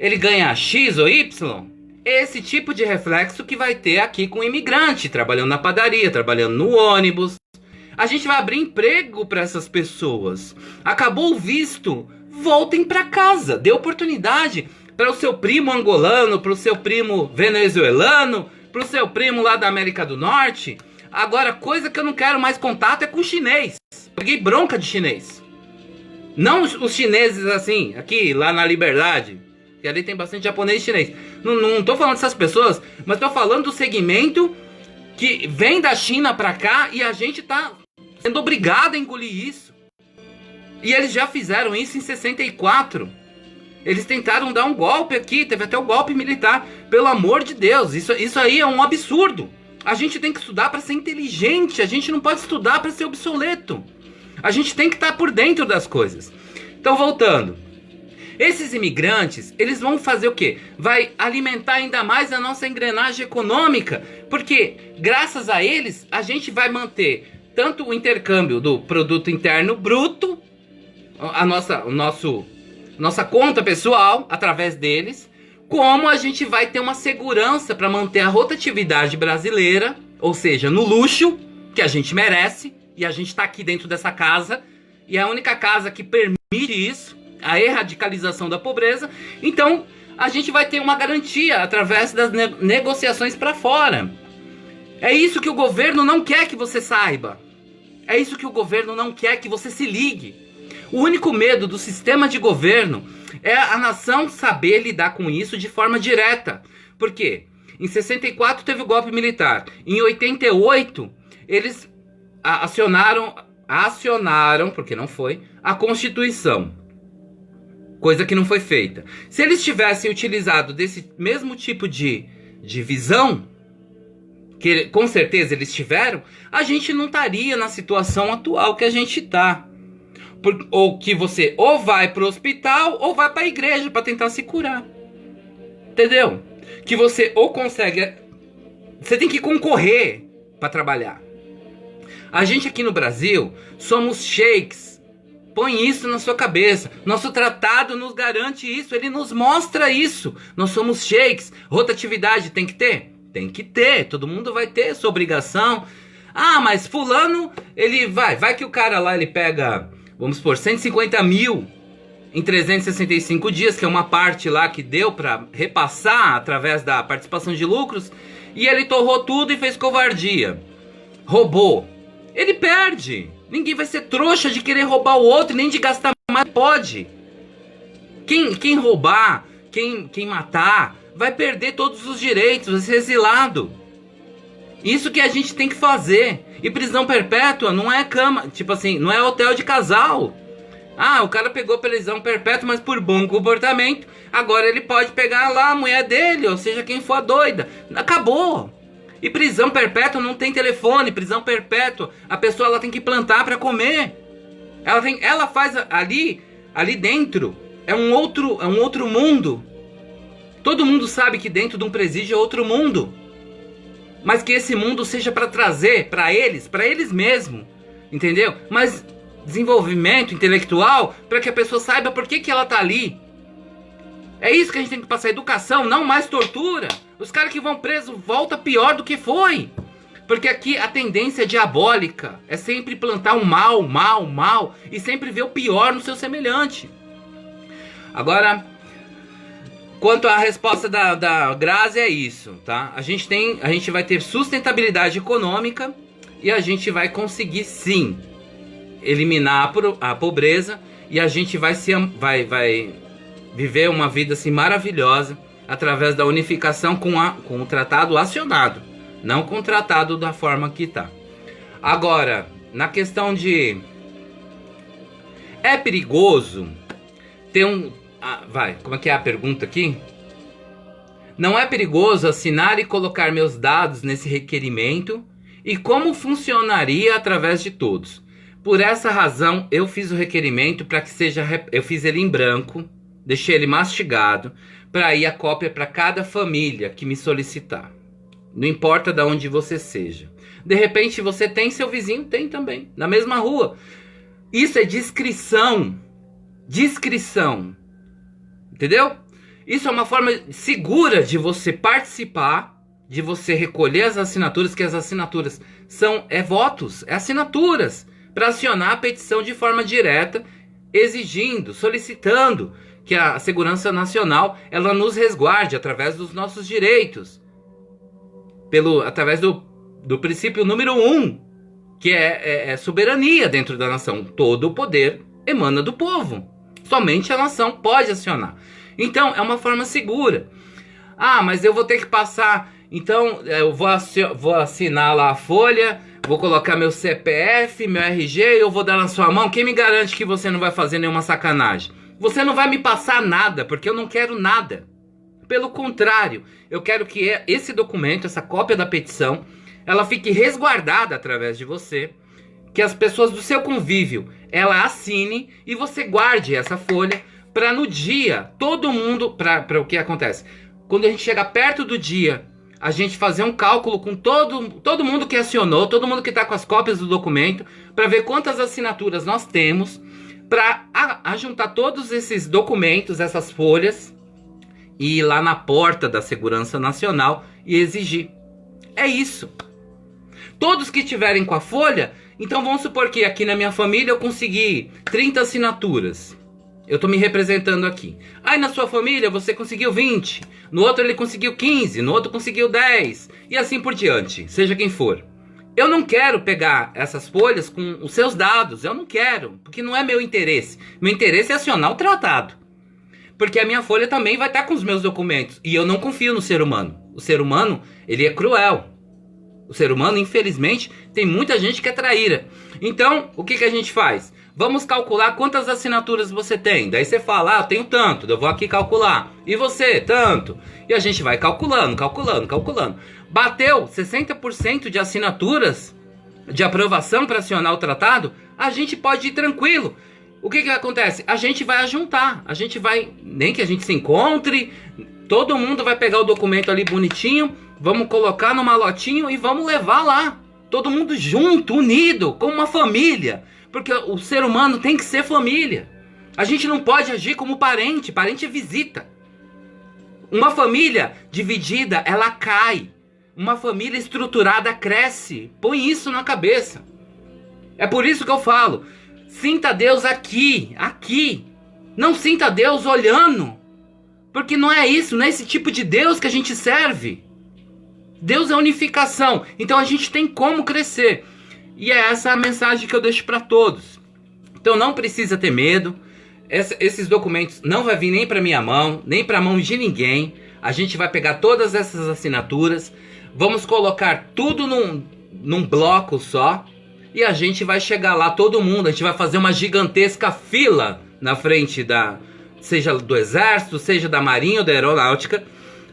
[SPEAKER 1] ele ganha X ou Y, esse tipo de reflexo que vai ter aqui com o imigrante, trabalhando na padaria, trabalhando no ônibus. A gente vai abrir emprego para essas pessoas. Acabou o visto, voltem para casa. Dê oportunidade para o seu primo angolano, para o seu primo venezuelano, para o seu primo lá da América do Norte. Agora, coisa que eu não quero mais contato é com chinês. Peguei bronca de chinês. Não os chineses assim, aqui, lá na Liberdade. Que ali tem bastante japonês e chinês. Não tô falando dessas pessoas, mas tô falando do segmento que vem da China pra cá e a gente tá sendo obrigado a engolir isso. E eles já fizeram isso em 64. Eles tentaram dar um golpe aqui, teve até o golpe militar. Pelo amor de Deus, isso aí é um absurdo. A gente tem que estudar para ser inteligente, a gente não pode estudar para ser obsoleto. A gente tem que estar por dentro das coisas. Então, voltando. Esses imigrantes, eles vão fazer o quê? Vai alimentar ainda mais a nossa engrenagem econômica, porque graças a eles, a gente vai manter tanto o intercâmbio do produto interno bruto, a nossa conta pessoal, através deles, como a gente vai ter uma segurança para manter a rotatividade brasileira, ou seja, no luxo, que a gente merece, e a gente está aqui dentro dessa casa, e é a única casa que permite isso, a erradicalização da pobreza. Então a gente vai ter uma garantia através das negociações para fora. É isso que o governo não quer que você saiba. É isso que o governo não quer que você se ligue. O único medo do sistema de governo é a nação saber lidar com isso de forma direta. Por quê? Em 64 teve o golpe militar. Em 88 eles acionaram, porque não foi, a Constituição. Coisa que não foi feita. Se eles tivessem utilizado desse mesmo tipo de visão, que com certeza eles tiveram, a gente não estaria na situação atual que a gente está. Ou que você ou vai para o hospital ou vai para a igreja para tentar se curar. Entendeu? Que você ou consegue... Você tem que concorrer para trabalhar. A gente aqui no Brasil somos sheiks. Põe isso na sua cabeça. Nosso tratado nos garante isso. Ele nos mostra isso. Nós somos sheiks. Rotatividade tem que ter? Tem que ter. Todo mundo vai ter sua obrigação. Ah, mas fulano, ele vai que o cara lá, ele pega, vamos supor, 150 mil em 365 dias, que é uma parte lá que deu para repassar através da participação de lucros, e ele torrou tudo e fez covardia. Roubou. Ele perde. Ninguém vai ser trouxa de querer roubar o outro, nem de gastar mais. Pode. Quem roubar, quem matar, vai perder todos os direitos, vai ser exilado. Isso que a gente tem que fazer. E prisão perpétua não é cama, tipo assim, não é hotel de casal. Ah, o cara pegou prisão perpétua, mas por bom comportamento, agora ele pode pegar lá a mulher dele, ou seja, quem for a doida. Acabou. E prisão perpétua não tem telefone. Prisão perpétua, a pessoa ela tem que plantar para comer. Ela faz ali dentro é um outro mundo. Todo mundo sabe que dentro de um presídio é outro mundo. Mas que esse mundo seja para trazer para eles mesmos, entendeu? Mas desenvolvimento intelectual para que a pessoa saiba por que ela tá ali. É isso que a gente tem que passar, educação, não mais tortura. Os caras que vão presos voltam pior do que foi. Porque aqui a tendência diabólica é sempre plantar o mal, e sempre ver o pior no seu semelhante. Agora, quanto à resposta da Grazi, é isso, tá? A gente vai ter sustentabilidade econômica e a gente vai conseguir, sim, eliminar a pobreza, e a gente vai viver uma vida assim maravilhosa através da unificação com o tratado acionado, não com o tratado da forma que está. Agora, na questão de... É perigoso ter como é que é a pergunta aqui? Não é perigoso assinar e colocar meus dados nesse requerimento? E como funcionaria através de todos? Por essa razão, eu fiz o requerimento para que seja... Eu fiz ele em branco, deixei ele mastigado, para ir a cópia para cada família que me solicitar. Não importa de onde você seja. De repente você tem, seu vizinho tem também, na mesma rua. Isso é discrição. Discrição. Entendeu? Isso é uma forma segura de você participar, de você recolher as assinaturas, que as assinaturas são votos, assinaturas, para acionar a petição de forma direta, exigindo, solicitando que a segurança nacional ela nos resguarde através dos nossos direitos, através do princípio número 1, que é soberania dentro da nação. Todo o poder emana do povo. Somente a nação pode acionar. Então, é uma forma segura. Ah, mas eu vou ter que passar... Então, eu vou assinar lá a folha, vou colocar meu CPF, meu RG, e eu vou dar na sua mão. Quem me garante que você não vai fazer nenhuma sacanagem? Você não vai me passar nada, porque eu não quero nada. Pelo contrário, eu quero que esse documento, essa cópia da petição, ela fique resguardada através de você, que as pessoas do seu convívio, ela assine e você guarde essa folha para no dia, todo mundo, para o que acontece? Quando a gente chega perto do dia, a gente fazer um cálculo com todo mundo que acionou, todo mundo que está com as cópias do documento, para ver quantas assinaturas nós temos, para ajuntar todos esses documentos, essas folhas, e ir lá na porta da Segurança Nacional e exigir. É isso. Todos que tiverem com a folha, então vamos supor que aqui na minha família eu consegui 30 assinaturas. Eu estou me representando aqui. Aí na sua família você conseguiu 20, no outro ele conseguiu 15, no outro conseguiu 10, e assim por diante, seja quem for. Eu não quero pegar essas folhas com os seus dados, eu não quero, porque não é meu interesse. Meu interesse é acionar o tratado. Porque a minha folha também vai estar com os meus documentos. E eu não confio no ser humano. O ser humano, ele é cruel. O ser humano, infelizmente, tem muita gente que é traíra. Então, o que a gente faz? Vamos calcular quantas assinaturas você tem. Daí você fala, eu tenho tanto, eu vou aqui calcular. E você, tanto. E a gente vai calculando. Bateu 60% de assinaturas de aprovação para acionar o tratado, a gente pode ir tranquilo. O que acontece? A gente vai ajuntar, a gente vai, nem que a gente se encontre, todo mundo vai pegar o documento ali bonitinho, vamos colocar no malotinho e vamos levar lá. Todo mundo junto, unido, como uma família. Porque o ser humano tem que ser família. A gente não pode agir como parente, parente é visita. Uma família dividida, ela cai. Uma família estruturada cresce. Põe isso na cabeça. É por isso que eu falo, sinta Deus aqui. Não sinta Deus olhando. Porque não é isso, não é esse tipo de Deus que a gente serve. Deus é unificação. Então a gente tem como crescer. E é essa a mensagem que eu deixo para todos. Então não precisa ter medo. Esses documentos não vai vir nem para minha mão, nem para a mão de ninguém. A gente vai pegar todas essas assinaturas, vamos colocar tudo num bloco só. E a gente vai chegar lá, todo mundo, a gente vai fazer uma gigantesca fila na frente seja do Exército, seja da Marinha ou da Aeronáutica.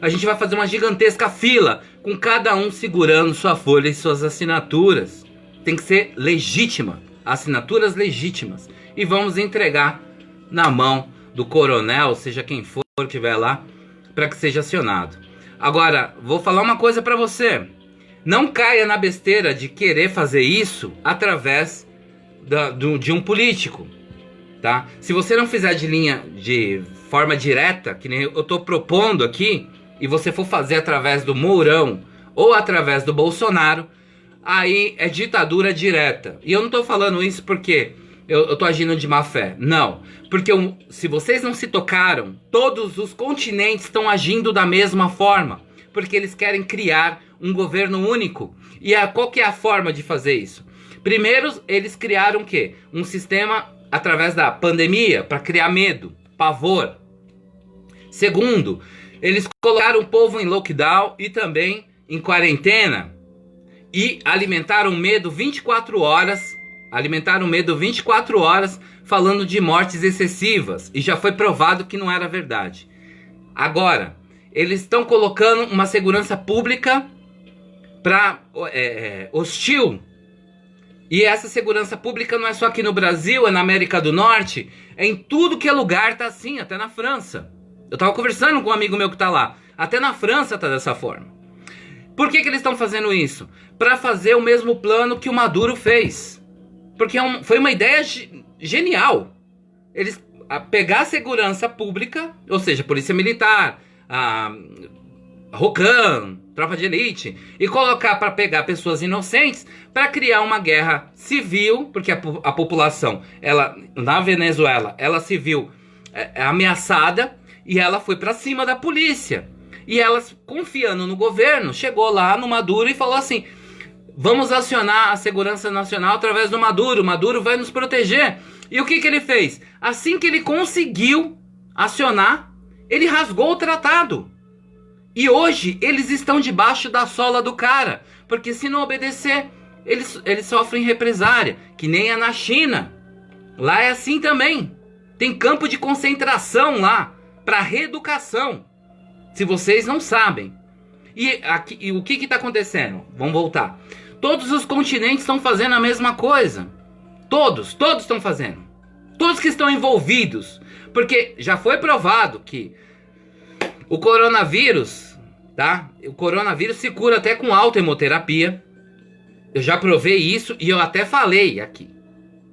[SPEAKER 1] A gente vai fazer uma gigantesca fila, com cada um segurando sua folha e suas assinaturas. Tem que ser legítima, assinaturas legítimas. E vamos entregar na mão do coronel, seja quem for que estiver lá, para que seja acionado. Agora, vou falar uma coisa para você. Não caia na besteira de querer fazer isso através de um político, tá? Se você não fizer de forma direta, que nem eu estou propondo aqui, e você for fazer através do Mourão ou através do Bolsonaro, aí é ditadura direta. E eu não estou falando isso porque eu estou agindo de má fé. Não. Porque se vocês não se tocaram, todos os continentes estão agindo da mesma forma. Porque eles querem criar um governo único. E qual que é a forma de fazer isso? Primeiro, eles criaram o quê? Um sistema através da pandemia para criar medo, pavor. Segundo, eles colocaram o povo em lockdown e também em quarentena. E alimentaram medo 24 horas. Alimentaram medo 24 horas falando de mortes excessivas. E já foi provado que não era verdade. Agora, eles estão colocando uma segurança pública hostil. E essa segurança pública não é só aqui no Brasil, é na América do Norte. É em tudo que é lugar, tá assim, até na França. Eu tava conversando com um amigo meu que tá lá. Até na França tá dessa forma. Por que eles estão fazendo isso? Para fazer o mesmo plano que o Maduro fez. Porque foi uma ideia genial. pegar a segurança pública, ou seja, polícia militar, a Rocan, tropa de elite, e colocar para pegar pessoas inocentes para criar uma guerra civil, porque a população, ela na Venezuela, ela se viu ameaçada e ela foi para cima da polícia. E elas, confiando no governo, chegou lá no Maduro e falou assim: vamos acionar a segurança nacional através do Maduro. O Maduro vai nos proteger. E o que ele fez? Assim que ele conseguiu acionar, ele rasgou o tratado. E hoje eles estão debaixo da sola do cara. Porque se não obedecer, eles sofrem represária. Que nem é na China. Lá é assim também. Tem campo de concentração lá para reeducação. Se vocês não sabem. E o que está acontecendo? Vamos voltar. Todos os continentes estão fazendo a mesma coisa. Todos estão fazendo. Todos que estão envolvidos. Porque já foi provado que o coronavírus, tá? O coronavírus se cura até com autohemoterapia. Eu já provei isso e eu até falei aqui.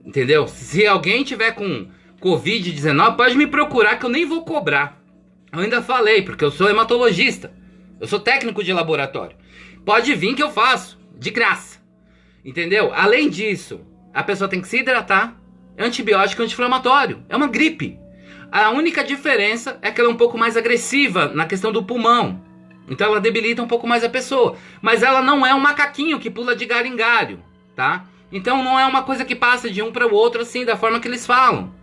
[SPEAKER 1] Entendeu? Se alguém tiver com Covid-19, pode me procurar que eu nem vou cobrar. Eu ainda falei, porque eu sou hematologista. Eu sou técnico de laboratório. Pode vir que eu faço, de graça. Entendeu? Além disso, a pessoa tem que se hidratar. É antibiótico anti-inflamatório. É uma gripe. A única diferença é que ela é um pouco mais agressiva na questão do pulmão. Então ela debilita um pouco mais a pessoa. Mas ela não é um macaquinho que pula de galho em galho, tá? Então não é uma coisa que passa de um para o outro assim, da forma que eles falam.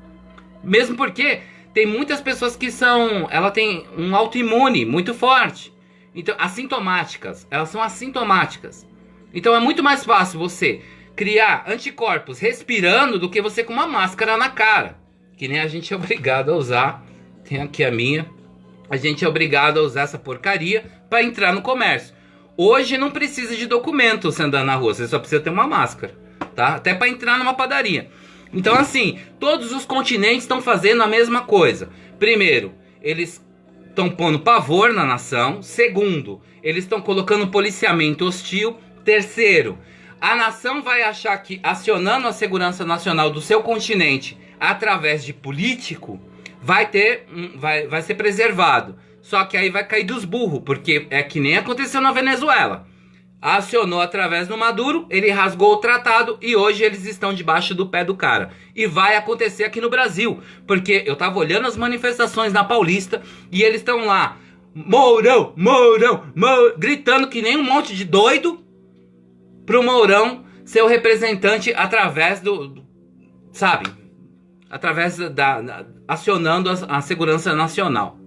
[SPEAKER 1] Mesmo porque tem muitas pessoas que são... Ela tem um autoimune muito forte. Então, assintomáticas. Elas são assintomáticas. Então é muito mais fácil você criar anticorpos respirando do que você com uma máscara na cara. Que nem a gente é obrigado a usar. Tem aqui a minha. A gente é obrigado a usar essa porcaria para entrar no comércio. Hoje não precisa de documento você andar na rua. Você só precisa ter uma máscara, tá? Até para entrar numa padaria. Então assim, todos os continentes estão fazendo a mesma coisa. Primeiro, eles estão pondo pavor na nação. Segundo, eles estão colocando policiamento hostil. Terceiro, a nação vai achar que acionando a segurança nacional do seu continente através de político vai ser preservado. Só que aí vai cair dos burros, porque é que nem aconteceu na Venezuela. Acionou através do Maduro, ele rasgou o tratado e hoje eles estão debaixo do pé do cara. E vai acontecer aqui no Brasil, porque eu tava olhando as manifestações na Paulista e eles estão lá, Mourão, Mourão, Mourão, gritando que nem um monte de doido pro Mourão ser o representante através sabe? Através acionando a segurança nacional.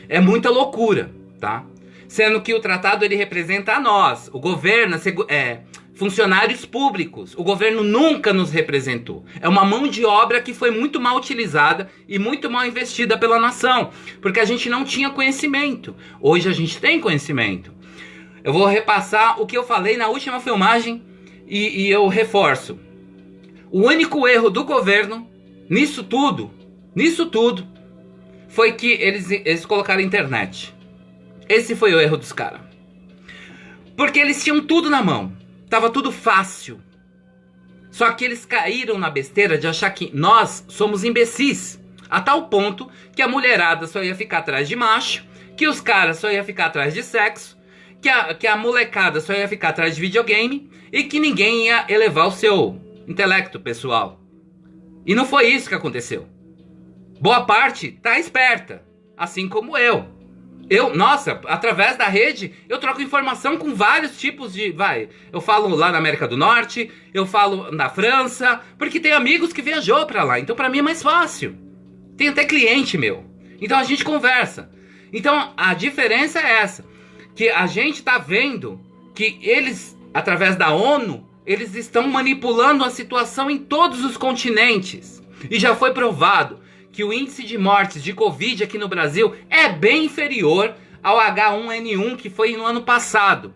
[SPEAKER 1] É muita loucura, tá? Sendo que o tratado ele representa a nós, o governo, funcionários públicos. O governo nunca nos representou. É uma mão de obra que foi muito mal utilizada e muito mal investida pela nação, porque a gente não tinha conhecimento. Hoje a gente tem conhecimento. Eu vou repassar o que eu falei na última filmagem e eu reforço. O único erro do governo nisso tudo, foi que eles colocaram a internet. Esse foi o erro dos caras. Porque eles tinham tudo na mão. Tava tudo fácil. Só que eles caíram na besteira de achar que nós somos imbecis. A tal ponto que a mulherada só ia ficar atrás de macho, que os caras só ia ficar atrás de sexo, que a molecada só ia ficar atrás de videogame e que ninguém ia elevar o seu intelecto pessoal. E não foi isso que aconteceu. Boa parte tá esperta, assim como eu. Nossa, através da rede, eu troco informação com vários tipos de... eu falo lá na América do Norte, eu falo na França, porque tem amigos que viajou pra lá, então pra mim é mais fácil. Tem até cliente meu. Então a gente conversa. Então a diferença é essa, que a gente tá vendo que eles, através da ONU, eles estão manipulando a situação em todos os continentes. E já foi provado que o índice de mortes de Covid aqui no Brasil é bem inferior ao H1N1 que foi no ano passado,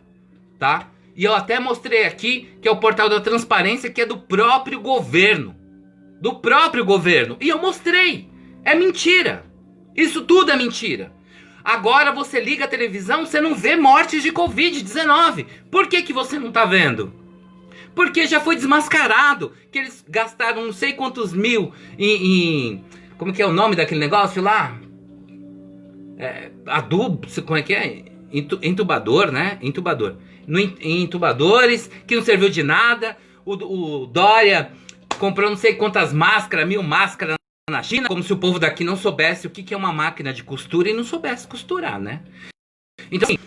[SPEAKER 1] tá? E eu até mostrei aqui que é o portal da transparência, que é do próprio governo. Do próprio governo. E eu mostrei. É mentira. Isso tudo é mentira. Agora você liga a televisão, você não vê mortes de Covid-19. Por que você não tá vendo? Porque já foi desmascarado que eles gastaram não sei quantos mil em Como que é o nome daquele negócio lá? Adubo, como é que é? Entubador, né? Entubador. Em entubadores, que não serviu de nada. O Dória comprou não sei quantas máscaras, 1000 máscaras na China, como se o povo daqui não soubesse o que é uma máquina de costura e não soubesse costurar, né? Então, assim,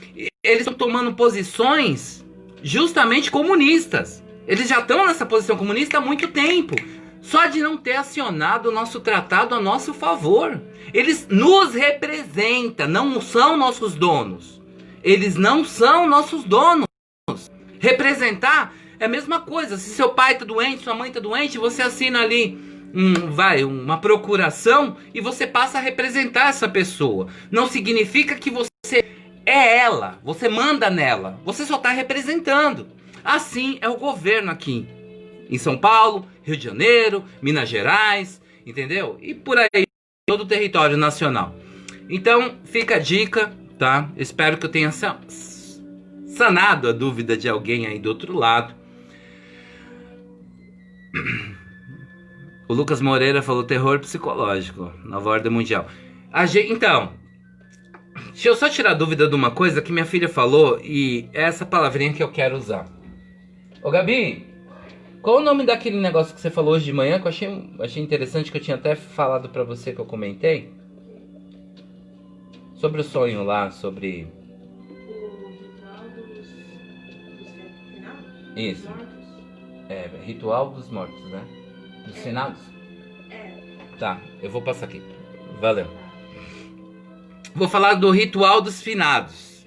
[SPEAKER 1] eles estão tomando posições justamente comunistas. Eles já estão nessa posição comunista há muito tempo. Só de não ter acionado o nosso tratado a nosso favor. Eles nos representam, não são nossos donos. Eles não são nossos donos. Representar é a mesma coisa. Se seu pai está doente, sua mãe está doente, você assina ali uma procuração e você passa a representar essa pessoa. Não significa que você é ela, você manda nela. Você só está representando. Assim é o governo aqui. Em São Paulo, Rio de Janeiro, Minas Gerais, entendeu? E por aí, todo o território nacional. Então, fica a dica, tá? Espero que eu tenha sanado a dúvida de alguém aí do outro lado. O Lucas Moreira falou terror psicológico, nova ordem mundial. Então, deixa eu só tirar a dúvida de uma coisa que minha filha falou e é essa palavrinha que eu quero usar. Ô Gabi, qual o nome daquele negócio que você falou hoje de manhã que eu achei interessante, que eu tinha até falado pra você, que eu comentei? Sobre o sonho lá, sobre...
[SPEAKER 2] O ritual dos finados?
[SPEAKER 1] Isso.
[SPEAKER 2] Mortos?
[SPEAKER 1] Ritual dos mortos, né? Dos finados? Tá, eu vou passar aqui. Valeu. Vou falar do ritual dos finados,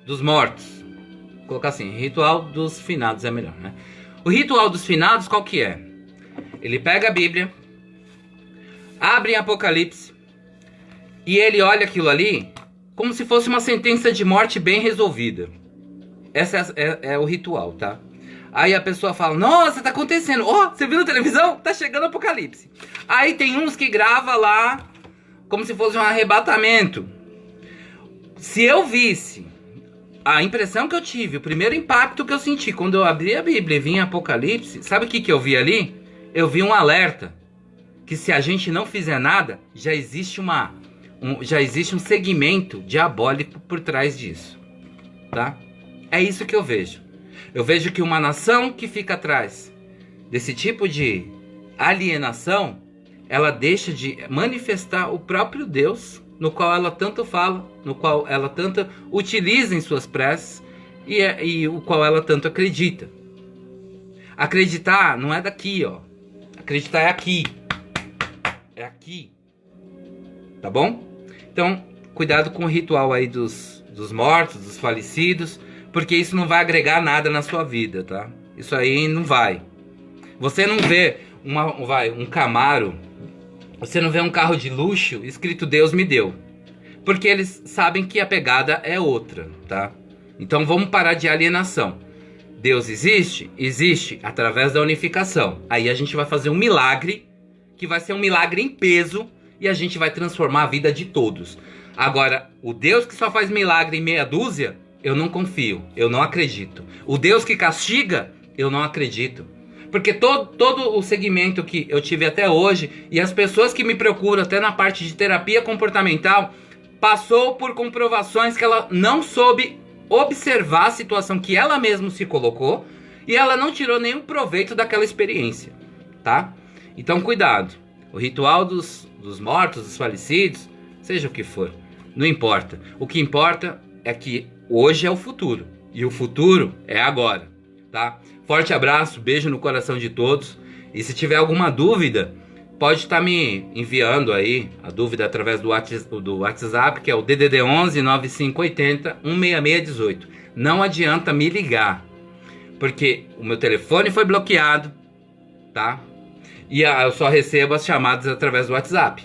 [SPEAKER 1] dos mortos. Vou colocar assim, ritual dos finados é melhor, né? O ritual dos finados, qual que é? Ele pega a Bíblia, abre em Apocalipse, e ele olha aquilo ali como se fosse uma sentença de morte bem resolvida. Essa é o ritual, tá? Aí a pessoa fala, nossa, tá acontecendo. Ó, você viu na televisão? Tá chegando o Apocalipse. Aí tem uns que gravam lá como se fosse um arrebatamento. Se eu visse, a impressão que eu tive, o primeiro impacto que eu senti quando eu abri a Bíblia e vi em Apocalipse, sabe o que eu vi ali? Eu vi um alerta, que se a gente não fizer nada, já existe um segmento diabólico por trás disso, tá? É isso que eu vejo. Eu vejo que uma nação que fica atrás desse tipo de alienação, ela deixa de manifestar o próprio Deus, no qual ela tanto fala, no qual ela tanto utiliza em suas preces e o qual ela tanto acredita. Acreditar não é daqui, ó. Acreditar é aqui. É aqui. Tá bom? Então, cuidado com o ritual aí dos mortos, dos falecidos, porque isso não vai agregar nada na sua vida, tá? Isso aí não vai. Você não vê um Camaro, você não vê um carro de luxo escrito Deus me deu. Porque eles sabem que a pegada é outra, tá? Então vamos parar de alienação. Deus existe? Existe através da unificação. Aí a gente vai fazer um milagre, que vai ser um milagre em peso, e a gente vai transformar a vida de todos. Agora, o Deus que só faz milagre em meia dúzia, eu não confio, eu não acredito. O Deus que castiga, eu não acredito. Porque todo o segmento que eu tive até hoje, e as pessoas que me procuram até na parte de terapia comportamental, passou por comprovações que ela não soube observar a situação que ela mesma se colocou, e ela não tirou nenhum proveito daquela experiência, tá? Então cuidado, o ritual dos mortos, dos falecidos, seja o que for, não importa. O que importa é que hoje é o futuro, e o futuro é agora, tá? Forte abraço, beijo no coração de todos, e se tiver alguma dúvida, pode estar me enviando aí a dúvida através do WhatsApp, que é o DDD 11 9580 16618. Não adianta me ligar, porque o meu telefone foi bloqueado, tá? E eu só recebo as chamadas através do WhatsApp.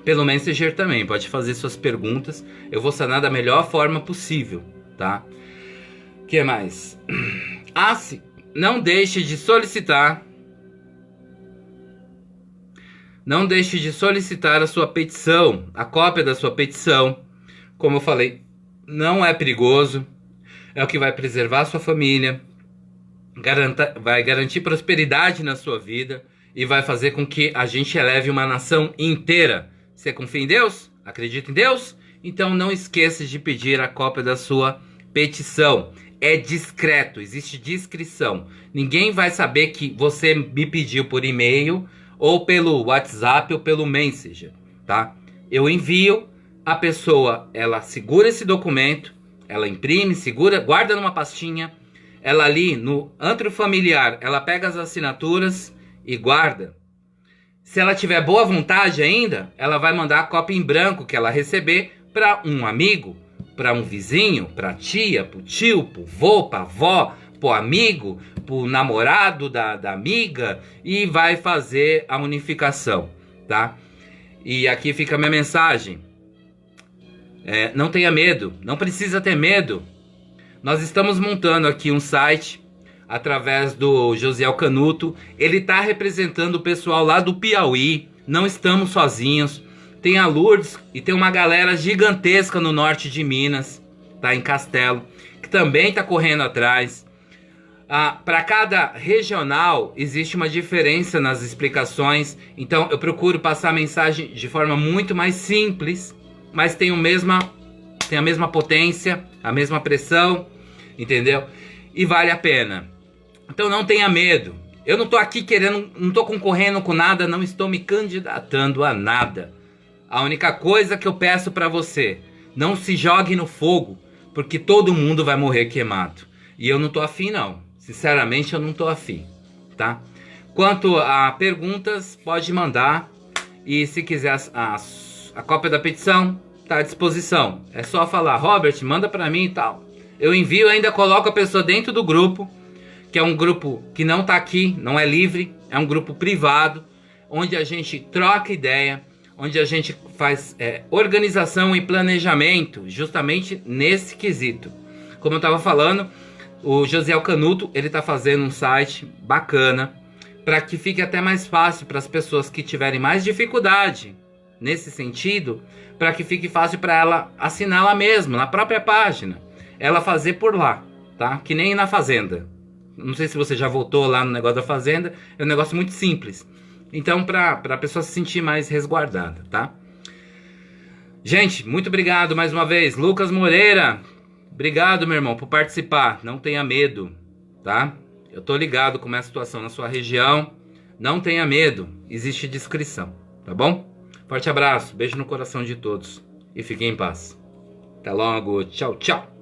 [SPEAKER 1] Pelo Messenger também, pode fazer suas perguntas, eu vou sanar da melhor forma possível, tá? O que mais? Não deixe de solicitar a sua petição, a cópia da sua petição. Como eu falei, não é perigoso, é o que vai preservar a sua família, vai garantir prosperidade na sua vida e vai fazer com que a gente eleve uma nação inteira. Você confia em Deus? Acredita em Deus? Então não esqueça de pedir a cópia da sua petição. É discreto, existe discrição. Ninguém vai saber que você me pediu por e-mail, ou pelo WhatsApp, ou pelo Messenger, tá? Eu envio, a pessoa, ela segura esse documento, ela imprime, segura, guarda numa pastinha, ela ali no antro familiar, ela pega as assinaturas e guarda. Se ela tiver boa vontade ainda, ela vai mandar a cópia em branco que ela receber para um amigo, para um vizinho, para a tia, para o tio, para o vô, para a avó, para o amigo, para o namorado da amiga, e vai fazer a unificação, tá? E aqui fica a minha mensagem. Não tenha medo, não precisa ter medo. Nós estamos montando aqui um site através do Josiel Canuto. Ele está representando o pessoal lá do Piauí. Não estamos sozinhos. Tem a Lourdes e tem uma galera gigantesca no norte de Minas, tá, em Castelo, que também está correndo atrás. Para cada regional existe uma diferença nas explicações. Então eu procuro passar a mensagem de forma muito mais simples, mas tem a mesma potência, a mesma pressão, entendeu? E vale a pena. Então não tenha medo. Eu não estou aqui não estou concorrendo com nada, não estou me candidatando a nada. A única coisa que eu peço para você, não se jogue no fogo, porque todo mundo vai morrer queimado. E eu não tô afim não. Sinceramente eu não tô afim, tá? Quanto a perguntas, pode mandar. E se quiser a cópia da petição, tá à disposição. É só falar, Robert, manda para mim e tal. Eu envio, ainda coloco a pessoa dentro do grupo, que é um grupo que não tá aqui, não é livre, é um grupo privado, onde a gente troca ideia, onde a gente faz organização e planejamento, justamente nesse quesito. Como eu estava falando, o Josiel Canuto, ele está fazendo um site bacana, para que fique até mais fácil para as pessoas que tiverem mais dificuldade nesse sentido, para que fique fácil para ela assinar lá mesmo, na própria página, ela fazer por lá, tá? Que nem na Fazenda. Não sei se você já voltou lá no negócio da Fazenda, é um negócio muito simples. Então, para a pessoa se sentir mais resguardada, tá? Gente, muito obrigado mais uma vez. Lucas Moreira, obrigado, meu irmão, por participar. Não tenha medo, tá? Eu tô ligado como é a situação na sua região. Não tenha medo, existe discrição, tá bom? Forte abraço, beijo no coração de todos e fiquem em paz. Até logo, tchau, tchau.